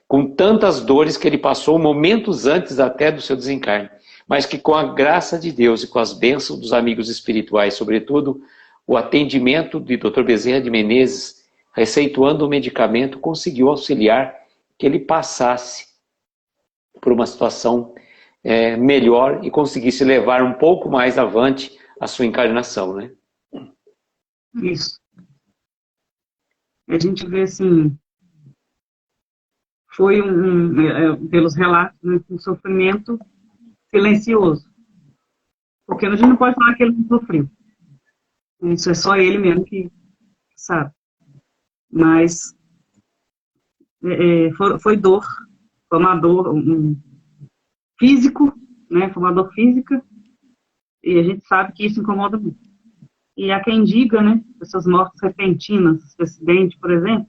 com tantas dores que ele passou momentos antes até do seu desencarne, mas que com a graça de Deus e com as bênçãos dos amigos espirituais, sobretudo o atendimento de Dr. Bezerra de Menezes, receituando o medicamento, conseguiu auxiliar que ele passasse por uma situação melhor e conseguisse levar um pouco mais avante a sua encarnação, né? Isso. A gente vê assim, foi pelos relatos, né, um sofrimento silencioso. Porque a gente não pode falar que ele não sofreu. Isso é só ele mesmo que sabe. Mas foi dor, foi uma dor físico, né? Foi uma dor física, e a gente sabe que isso incomoda muito. E há quem diga, né? Essas mortes repentinas, esse acidente, por exemplo,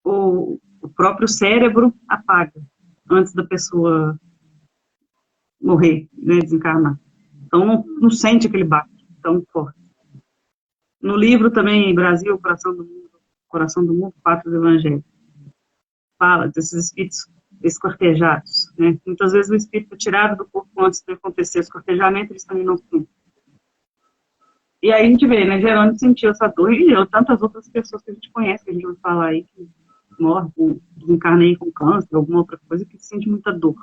o próprio cérebro apaga antes da pessoa morrer, né? Desencarnar. Então não sente aquele baque tão forte. No livro também, Brasil, Coração do Mundo, Fatos do Evangelho, fala desses espíritos escortejados, né? Muitas vezes o espírito é tirado do corpo antes de acontecer o escortejamento, eles também não sentem. E aí a gente vê, né? Jerônimo sentiu essa dor e tantas outras pessoas que a gente conhece, que a gente vai falar aí, que morrem, desencarnam com câncer, alguma outra coisa, que sente muita dor.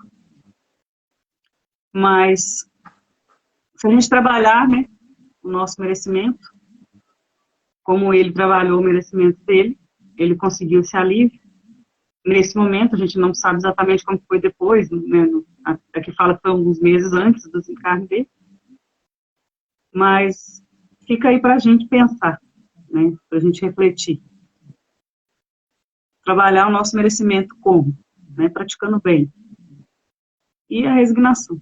Mas, se a gente trabalhar, né, o nosso merecimento, como ele trabalhou o merecimento dele, ele conseguiu esse alívio. Nesse momento, a gente não sabe exatamente como foi depois, né? Aqui fala que foi alguns meses antes do desencarne dele. Mas fica aí para a gente pensar, né? Para a gente refletir. Trabalhar o nosso merecimento como? Né? Praticando bem. E a resignação.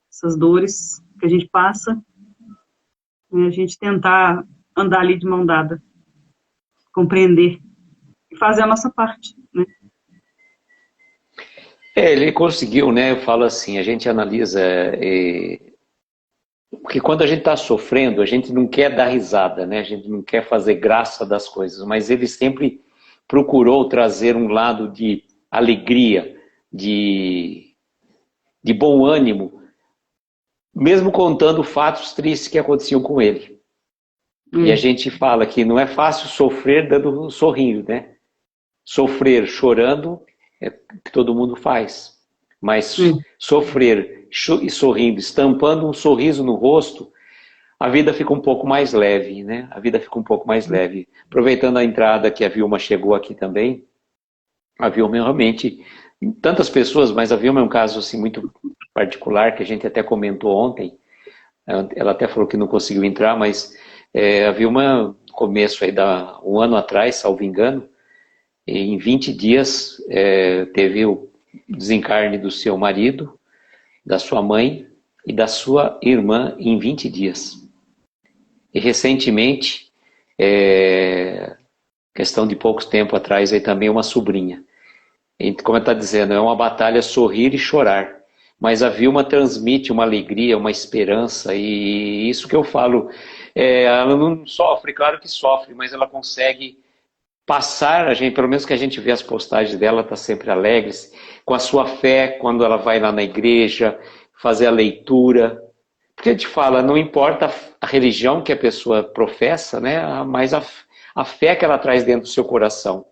Essas dores que a gente passa, né? A gente tentar andar ali de mão dada, compreender e fazer a nossa parte, né? Ele conseguiu, né? Eu falo assim, a gente analisa, porque quando a gente está sofrendo, a gente não quer dar risada, né? A gente não quer fazer graça das coisas, mas ele sempre procurou trazer um lado de alegria, de bom ânimo, mesmo contando fatos tristes que aconteciam com ele. E a gente fala que não é fácil sofrer dando sorrindo, né? Sofrer chorando é que todo mundo faz. Mas sofrer e sorrindo, estampando um sorriso no rosto, a vida fica um pouco mais leve, né? A vida fica um pouco mais leve. Aproveitando a entrada que a Vilma chegou aqui também, a Vilma realmente, tantas pessoas, mas a Vilma é um caso assim, muito particular, que a gente até comentou ontem. Ela até falou que não conseguiu entrar, mas a Vilma, no começo aí um ano atrás, salvo engano, em 20 dias teve o desencarne do seu marido, da sua mãe e da sua irmã em 20 dias. E recentemente, questão de pouco tempo atrás, aí também uma sobrinha. E, como ela está dizendo, é uma batalha sorrir e chorar. Mas a Vilma transmite uma alegria, uma esperança, e isso que eu falo, ela não sofre, claro que sofre, mas ela consegue passar, pelo menos que a gente vê as postagens dela, está sempre alegre, com a sua fé, quando ela vai lá na igreja, fazer a leitura. Porque a gente fala, não importa a religião que a pessoa professa, né, mas a fé que ela traz dentro do seu coração.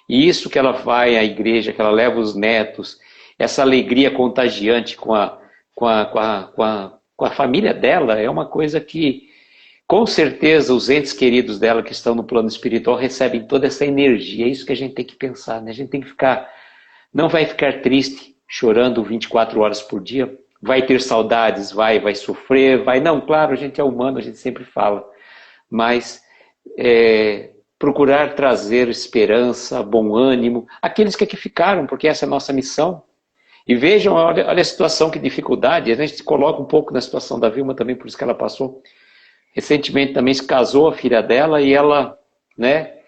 E isso que ela vai à igreja, que ela leva os netos, essa alegria contagiante com a família dela, é uma coisa que, com certeza, os entes queridos dela que estão no plano espiritual recebem toda essa energia. É isso que a gente tem que pensar, né? A gente tem que ficar, não vai ficar triste, chorando 24 horas por dia, vai ter saudades, vai sofrer, não, claro, a gente é humano, a gente sempre fala, mas procurar trazer esperança, bom ânimo, aqueles que aqui ficaram, porque essa é a nossa missão. E vejam, olha a situação, que dificuldade, a gente se coloca um pouco na situação da Vilma também, por isso que ela passou. Recentemente também se casou a filha dela e ela, né,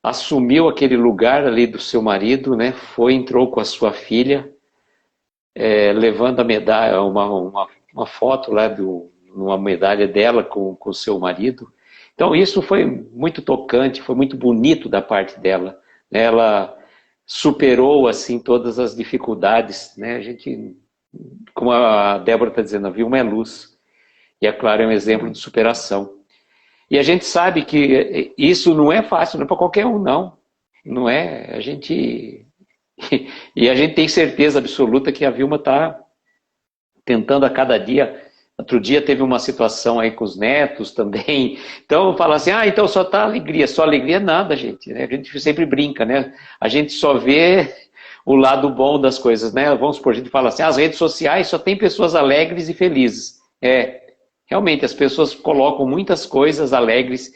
assumiu aquele lugar ali do seu marido, né, entrou com a sua filha, levando a medalha, uma foto lá, uma medalha dela com o seu marido. Então isso foi muito tocante, foi muito bonito da parte dela, né? Ela superou assim todas as dificuldades, né? A gente, como a Débora está dizendo, a Vilma é luz. E, é claro, é um exemplo de superação. E a gente sabe que isso não é fácil, não é para qualquer um, não. Não é? A gente E a gente tem certeza absoluta que a Vilma está tentando a cada dia. Outro dia teve uma situação aí com os netos também. Então fala assim, então só tá alegria. Só alegria nada, gente. Né? A gente sempre brinca, né? A gente só vê o lado bom das coisas, né? Vamos supor, a gente fala assim, as redes sociais só tem pessoas alegres e felizes. Realmente, as pessoas colocam muitas coisas alegres,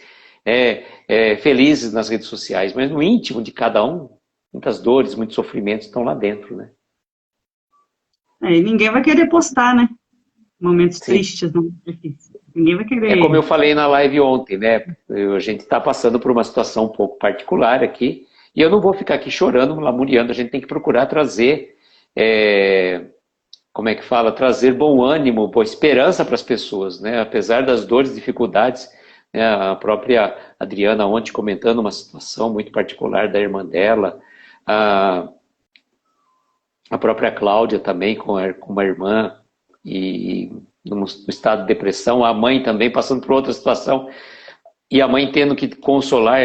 felizes nas redes sociais, mas no íntimo de cada um, muitas dores, muitos sofrimentos estão lá dentro, né? E ninguém vai querer postar, né? Momentos Sim. tristes, não difíceis. Ninguém vai querer. Como eu falei na live ontem, né? A gente está passando por uma situação um pouco particular aqui, e eu não vou ficar aqui chorando, lamuriando, a gente tem que procurar trazer, como é que fala? Trazer bom ânimo, boa esperança para as pessoas, né? Apesar das dores, dificuldades, né? A própria Adriana ontem comentando uma situação muito particular da irmã dela, a própria Cláudia também com uma irmã, e no estado de depressão, a mãe também passando por outra situação, e a mãe tendo que consolar,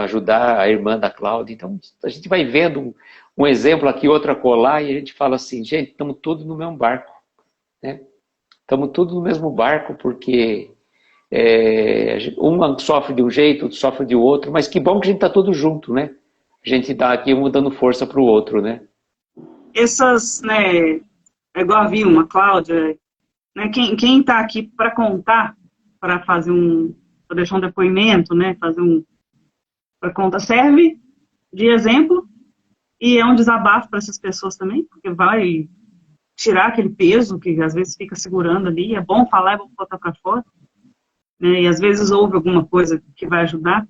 ajudar a irmã da Cláudia. Então a gente vai vendo um exemplo aqui, outro acolá, e a gente fala assim, gente, estamos todos no mesmo barco, né? Estamos todos no mesmo barco, porque um sofre de um jeito, outro sofre de outro, mas que bom que a gente está todo junto, né? A gente está aqui um dando força para o outro, né? Essas, né, é igual a Vilma, a Cláudia, né, quem está aqui para contar, para fazer para deixar um depoimento, né, para conta, serve de exemplo e é um desabafo para essas pessoas também, porque vai tirar aquele peso que às vezes fica segurando ali, é bom falar, é bom botar para fora, né, e às vezes houve alguma coisa que vai ajudar,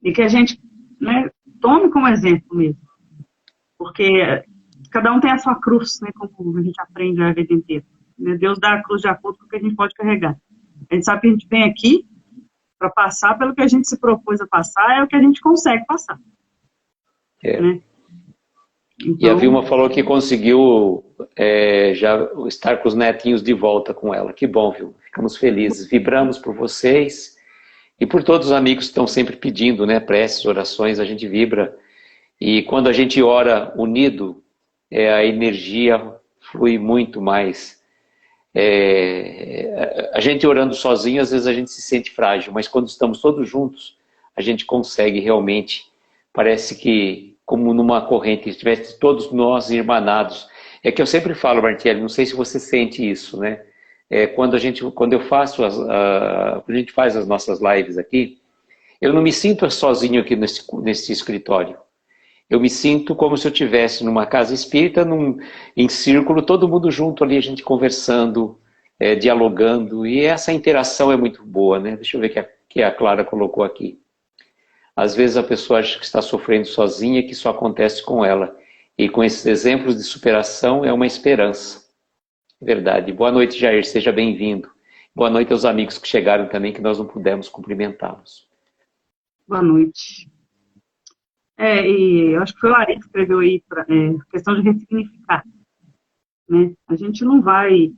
e que a gente, né, tome como exemplo mesmo, porque cada um tem a sua cruz, né, como a gente aprende a vida inteira. Deus dá a cruz de acordo com o que a gente pode carregar. A gente sabe que a gente vem aqui para passar pelo que a gente se propôs a passar, é o que a gente consegue passar. Né? Então, e a Vilma falou que conseguiu já estar com os netinhos de volta com ela. Que bom, Vilma. Ficamos felizes. Vibramos por vocês e por todos os amigos que estão sempre pedindo, né, preces, orações, a gente vibra. E quando a gente ora unido, a energia flui muito mais. A gente orando sozinho, às vezes a gente se sente frágil, mas quando estamos todos juntos, a gente consegue realmente, parece que como numa corrente, estivesse todos nós irmanados. É que eu sempre falo, Martelli, não sei se você sente isso, né? Quando a gente faz as nossas lives aqui, eu não me sinto sozinho aqui nesse escritório. Eu me sinto como se eu estivesse numa casa espírita, em círculo, todo mundo junto ali, a gente conversando, dialogando, e essa interação é muito boa, né? Deixa eu ver que a Clara colocou aqui. Às vezes a pessoa acha que está sofrendo sozinha, que só acontece com ela. E com esses exemplos de superação é uma esperança. Verdade. Boa noite, Jair, seja bem-vindo. Boa noite aos amigos que chegaram também, que nós não pudemos cumprimentá-los. Boa noite. E eu acho que foi o Ari que escreveu aí, questão de ressignificar. Né? A gente não vai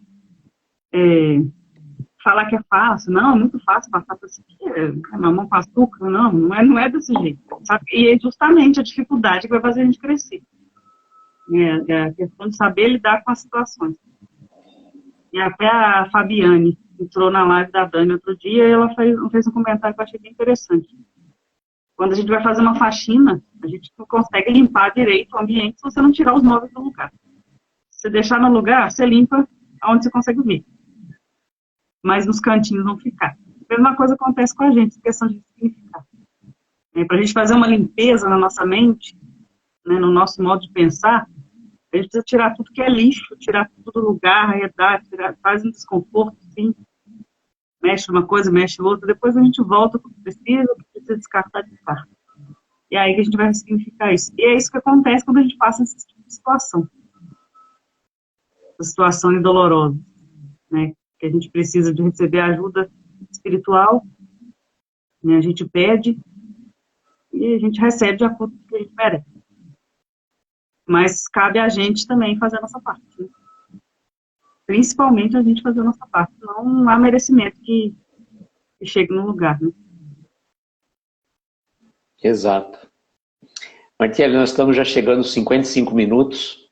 falar que é fácil, não, é muito fácil passar por isso aqui, mamão com açúcar, não é desse jeito. Sabe? E é justamente a dificuldade que vai fazer a gente crescer. É a questão de saber lidar com as situações. E até a Fabiane entrou na live da Dani outro dia e ela fez um comentário que eu achei bem interessante. Quando a gente vai fazer uma faxina, a gente não consegue limpar direito o ambiente se você não tirar os móveis do lugar. Se você deixar no lugar, você limpa onde você consegue ver. Mas nos cantinhos não ficar. A mesma coisa acontece com a gente, questão de significar. Para a gente fazer uma limpeza na nossa mente, né, no nosso modo de pensar, a gente precisa tirar tudo que é lixo, tirar tudo do lugar, arredar, faz um desconforto, sim. Mexe uma coisa, mexe outra, depois a gente volta para o que precisa descartar, descarta. E aí que a gente vai ressignificar isso. E é isso que acontece quando a gente passa esse tipo de situação. Essa situação dolorosa, né? Que a gente precisa de receber ajuda espiritual, né? A gente pede e a gente recebe de acordo com o que a gente merece. Mas cabe a gente também fazer a nossa parte, né? Principalmente a gente fazer a nossa parte. Não há merecimento que chegue no lugar, né? Exato. Martiele, nós estamos já chegando aos 55 minutos.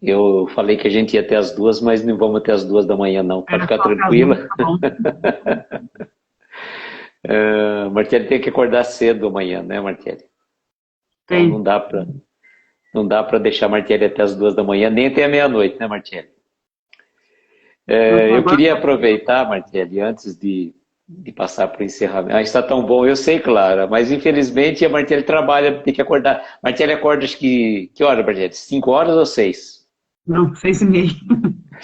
Eu falei que a gente ia até as 2, mas não vamos até as 2 da manhã, não. Pode Era ficar só tranquila. tá bom. Martiele tem que acordar cedo amanhã, né, Martiele? Então Tem. não dá para deixar a Martiele até as 2 da manhã, nem até a meia-noite, né, Martiele? Eu queria aproveitar, Martiele, antes de passar para o encerramento. Ah, está tão bom, eu sei, Clara, mas infelizmente a Martiele trabalha, tem que acordar. Martiele acorda, acho que hora, Martiele? 5 horas ou 6? Não, 6h30.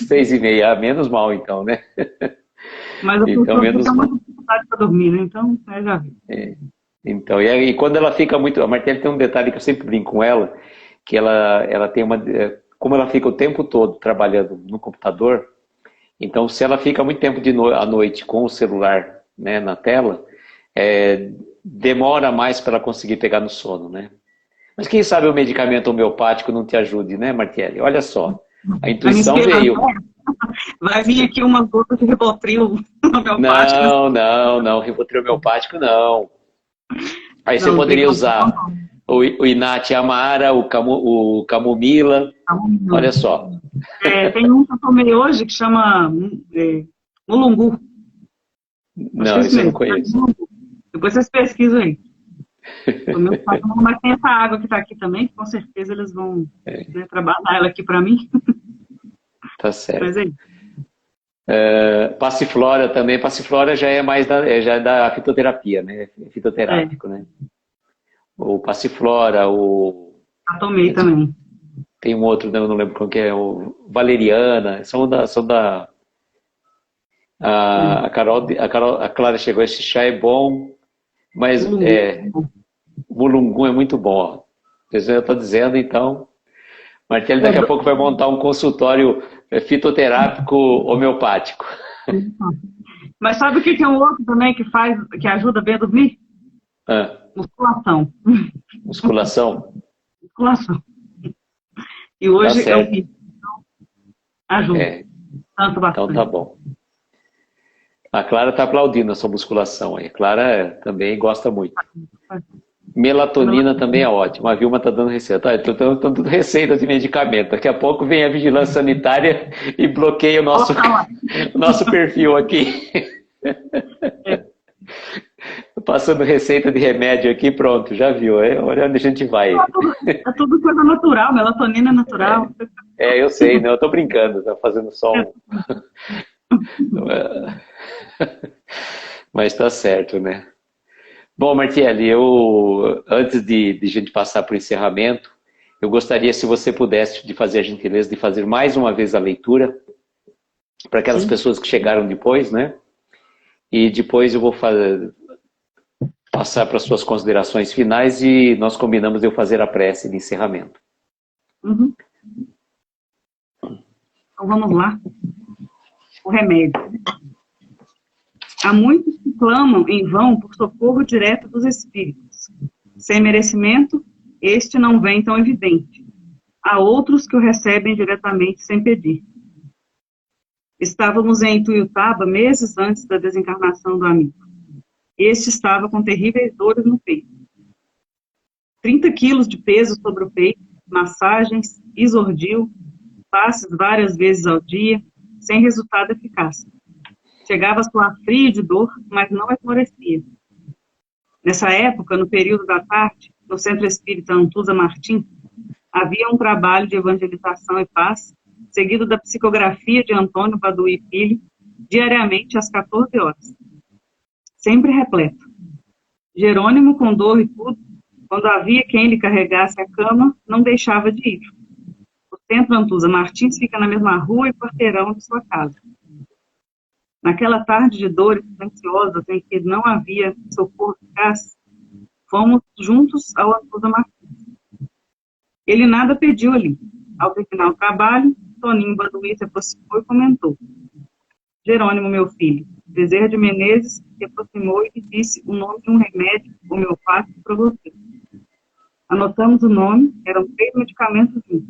6h30, menos mal então, né? Mas eu Então, menos tenho mal. muita dificuldade para dormir, né? Então, já vi. Então, e quando ela fica muito. A Martiele tem um detalhe que eu sempre brinco com ela, que ela tem uma. Como ela fica o tempo todo trabalhando no computador, então se ela fica muito tempo à noite com o celular, né, na tela, demora mais para ela conseguir pegar no sono, né? Mas quem sabe o medicamento homeopático não te ajude, né, Martiele? Olha só, a A minha intuição esperança veio. vai vir aqui uma gota de Rivotril homeopático. Não, Rivotril homeopático não. Aí você Não, tem poderia como usar o Inati Amara, o Camomila. não. Olha só. Tem um que eu tomei hoje que chama Mulungu. Acho que Não, é isso isso eu não mesmo. conheço. Depois vocês pesquisam aí. Mas tem essa água que está aqui também, que com certeza eles vão trabalhar ela aqui para mim. Tá certo. Mas aí. Passiflora também. Passiflora já é mais já é da fitoterapia, né? Fitoterápico, né? O Passiflora, Já tomei também. tem um outro, não lembro qual que é, o Valeriana, a Clara chegou, esse chá é bom, mas Mulungu é muito bom. Eu estou dizendo, então, Martelli daqui a pouco vai montar um consultório fitoterápico homeopático. Mas sabe o que é um outro também que ajuda bem a dormir? Musculação. Musculação? Musculação. E hoje eu fiz. Ajuda. Tanto bastante. Então tá bom. A Clara está aplaudindo a sua musculação aí. A Clara também gosta muito. Melatonina também é ótima. A Vilma está dando receita. Estou dando receita de medicamento. Daqui a pouco vem a vigilância sanitária e bloqueia o nosso perfil aqui. Passando receita de remédio aqui, pronto, já viu. Olha onde a gente vai. É tudo coisa natural, melatonina é natural. Eu sei, não, eu estou brincando, tá fazendo só um. Mas tá certo, né? Bom, Martiele, antes de gente passar para o encerramento, eu gostaria, se você pudesse, de fazer a gentileza de fazer mais uma vez a leitura para aquelas pessoas que chegaram depois, né? E depois eu vou passar para as suas considerações finais e nós combinamos de eu fazer a prece de encerramento. Uhum. Então vamos lá. O remédio. Há muitos que clamam em vão por socorro direto dos espíritos. Sem merecimento, este não vem tão evidente. Há outros que o recebem diretamente sem pedir. Estávamos em Ituiutaba meses antes da desencarnação do amigo. Este estava com terríveis dores no peito. 30 quilos de peso sobre o peito, massagens, isordil, passes várias vezes ao dia, sem resultado eficaz. Chegava a suar frio de dor, mas não esmorecia. Nessa época, no período da tarde, no Centro Espírita Antusa Martim, havia um trabalho de evangelização e paz, seguido da psicografia de Antônio Baduí Filho, diariamente às 14 horas. Sempre repleto. Jerônimo, com dor e tudo, quando havia quem lhe carregasse a cama, não deixava de ir. O Centro Antusa Martins fica na mesma rua e quarteirão de sua casa. Naquela tarde de dores silenciosas em que não havia socorro eficaz, fomos juntos ao Antusa Martins. Ele nada pediu ali. Ao terminar o trabalho, Toninho Baduí se aproximou e comentou: Jerônimo, meu filho, Bezerra de Menezes se aproximou e lhe disse o nome de um remédio homeopático para você. Anotamos o nome, eram 3 medicamentos juntos.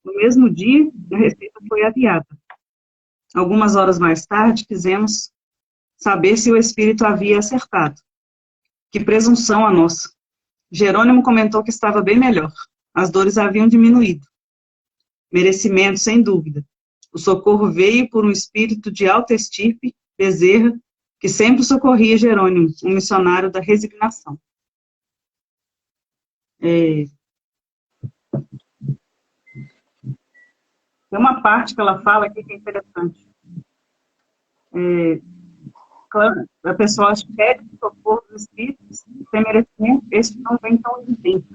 No mesmo dia, a receita foi aviada. Algumas horas mais tarde, quisemos saber se o espírito havia acertado. Que presunção a nossa! Jerônimo comentou que estava bem melhor. As dores haviam diminuído. Merecimento, sem dúvida. O socorro veio por um espírito de alta estirpe, Bezerra, que sempre socorria Jerônimo, um missionário da resignação. Tem uma parte que ela fala aqui que é interessante. A pessoa acha que pede o socorro dos espíritos, sem merecimento, este não vem tão evidente.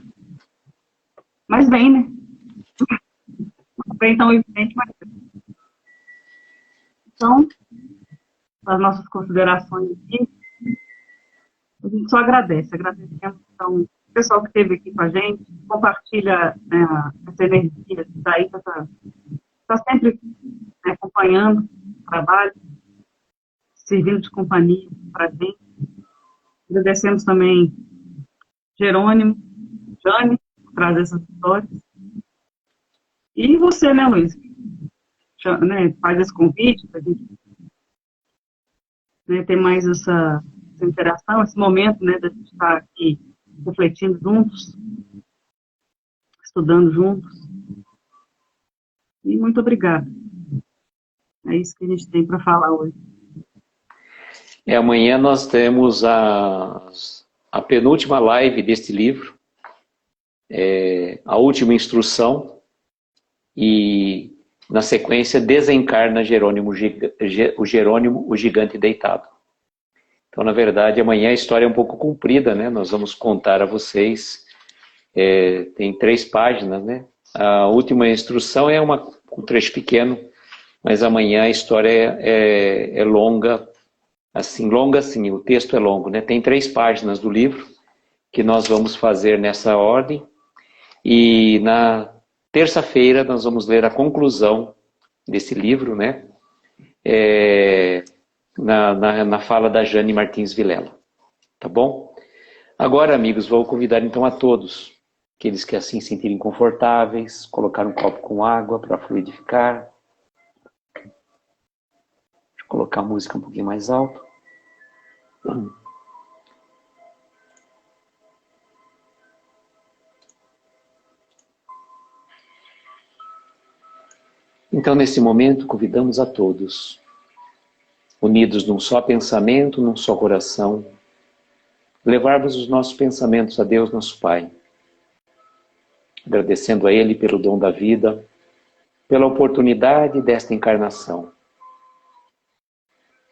Mas vem, né? Não vem tão evidente, mas vem. Então, as nossas considerações aqui, a gente só agradece. Agradecemos, então, o pessoal que esteve aqui com a gente, compartilha essa energia, daí está sempre acompanhando o trabalho, servindo de companhia para a gente. Agradecemos também Jerônimo, Jane, por trazer essas histórias. E você, né, Luiz? Faz esse convite para a gente ter mais essa interação, esse momento, né, da gente estar aqui refletindo juntos, estudando juntos. E muito obrigada. É isso que a gente tem para falar hoje. Amanhã nós temos a penúltima live deste livro, a última instrução, e na sequência desencarna Jerônimo, o gigante deitado. Então, na verdade, amanhã a história é um pouco comprida, né? Nós vamos contar a vocês, tem 3 páginas, né? A última instrução é um trecho pequeno, mas amanhã a história é longa, assim, o texto é longo, né? Tem 3 páginas do livro que nós vamos fazer nessa ordem, e na terça-feira nós vamos ler a conclusão desse livro, né? Na fala da Jane Martins Vilela, tá bom? Agora, amigos, vou convidar então a todos, aqueles que assim se sentirem confortáveis, colocar um copo com água para fluidificar. Deixa eu colocar a música um pouquinho mais alto. Então, nesse momento, convidamos a todos, unidos num só pensamento, num só coração, levarmos os nossos pensamentos a Deus, nosso Pai, agradecendo a Ele pelo dom da vida, pela oportunidade desta encarnação.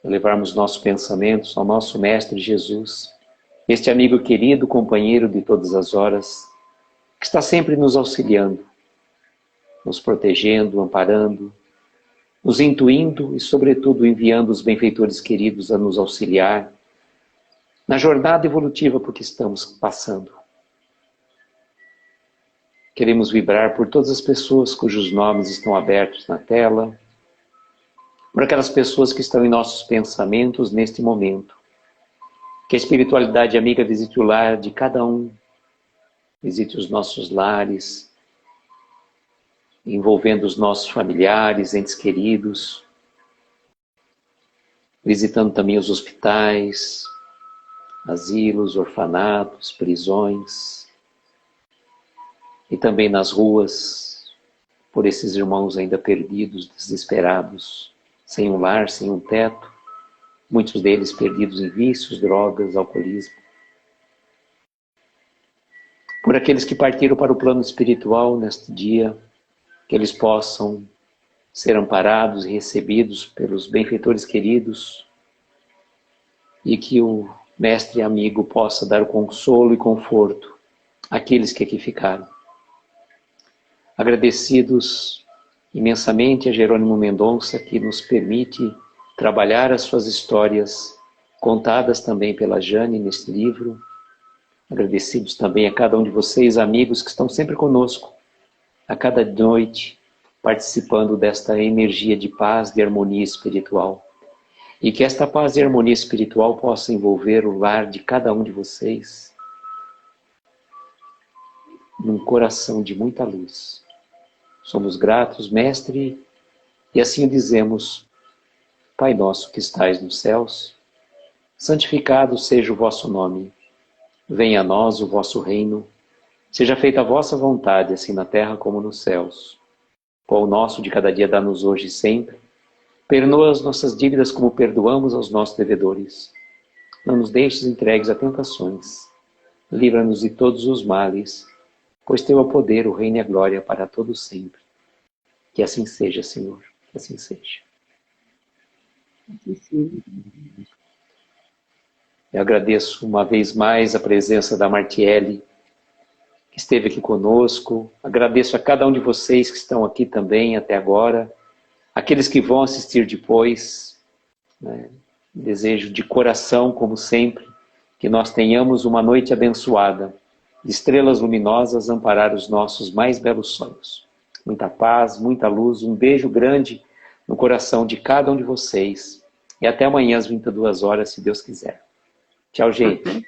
Levarmos nossos pensamentos ao nosso Mestre Jesus, este amigo querido, companheiro de todas as horas, que está sempre nos auxiliando, nos protegendo, amparando, nos intuindo e, sobretudo, enviando os benfeitores queridos a nos auxiliar na jornada evolutiva por que estamos passando. Queremos vibrar por todas as pessoas cujos nomes estão abertos na tela, por aquelas pessoas que estão em nossos pensamentos neste momento. Que a espiritualidade amiga visite o lar de cada um, visite os nossos lares, envolvendo os nossos familiares, entes queridos, visitando também os hospitais, asilos, orfanatos, prisões, e também nas ruas, por esses irmãos ainda perdidos, desesperados, sem um lar, sem um teto, muitos deles perdidos em vícios, drogas, alcoolismo. Por aqueles que partiram para o plano espiritual neste dia, que eles possam ser amparados e recebidos pelos benfeitores queridos, e que o Mestre amigo possa dar o consolo e conforto àqueles que aqui ficaram. Agradecidos imensamente a Jerônimo Mendonça, que nos permite trabalhar as suas histórias, contadas também pela Jane neste livro. Agradecidos também a cada um de vocês, amigos, que estão sempre conosco, a cada noite, participando desta energia de paz, de harmonia espiritual. E que esta paz e harmonia espiritual possa envolver o lar de cada um de vocês num coração de muita luz. Somos gratos, Mestre, e assim o dizemos: Pai nosso que estais nos céus, santificado seja o vosso nome. Venha a nós o vosso reino. Seja feita a vossa vontade, assim na terra como nos céus. O pão nosso de cada dia dá-nos hoje e sempre. Perdoa as nossas dívidas como perdoamos aos nossos devedores. Não nos deixes entregues a tentações. Livra-nos de todos os males, pois teu é o poder, o reino e a glória para todos sempre. Que assim seja, Senhor, que assim seja. Eu agradeço uma vez mais a presença da Martiele, que esteve aqui conosco. Agradeço a cada um de vocês que estão aqui também até agora, aqueles que vão assistir depois, né? Desejo de coração, como sempre, que nós tenhamos uma noite abençoada, de estrelas luminosas amparar os nossos mais belos sonhos. Muita paz, muita luz, um beijo grande no coração de cada um de vocês. E até amanhã às 22 horas, se Deus quiser. Tchau, gente.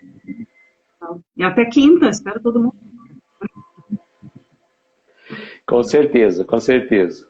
E até quinta, espero todo mundo. Com certeza, com certeza.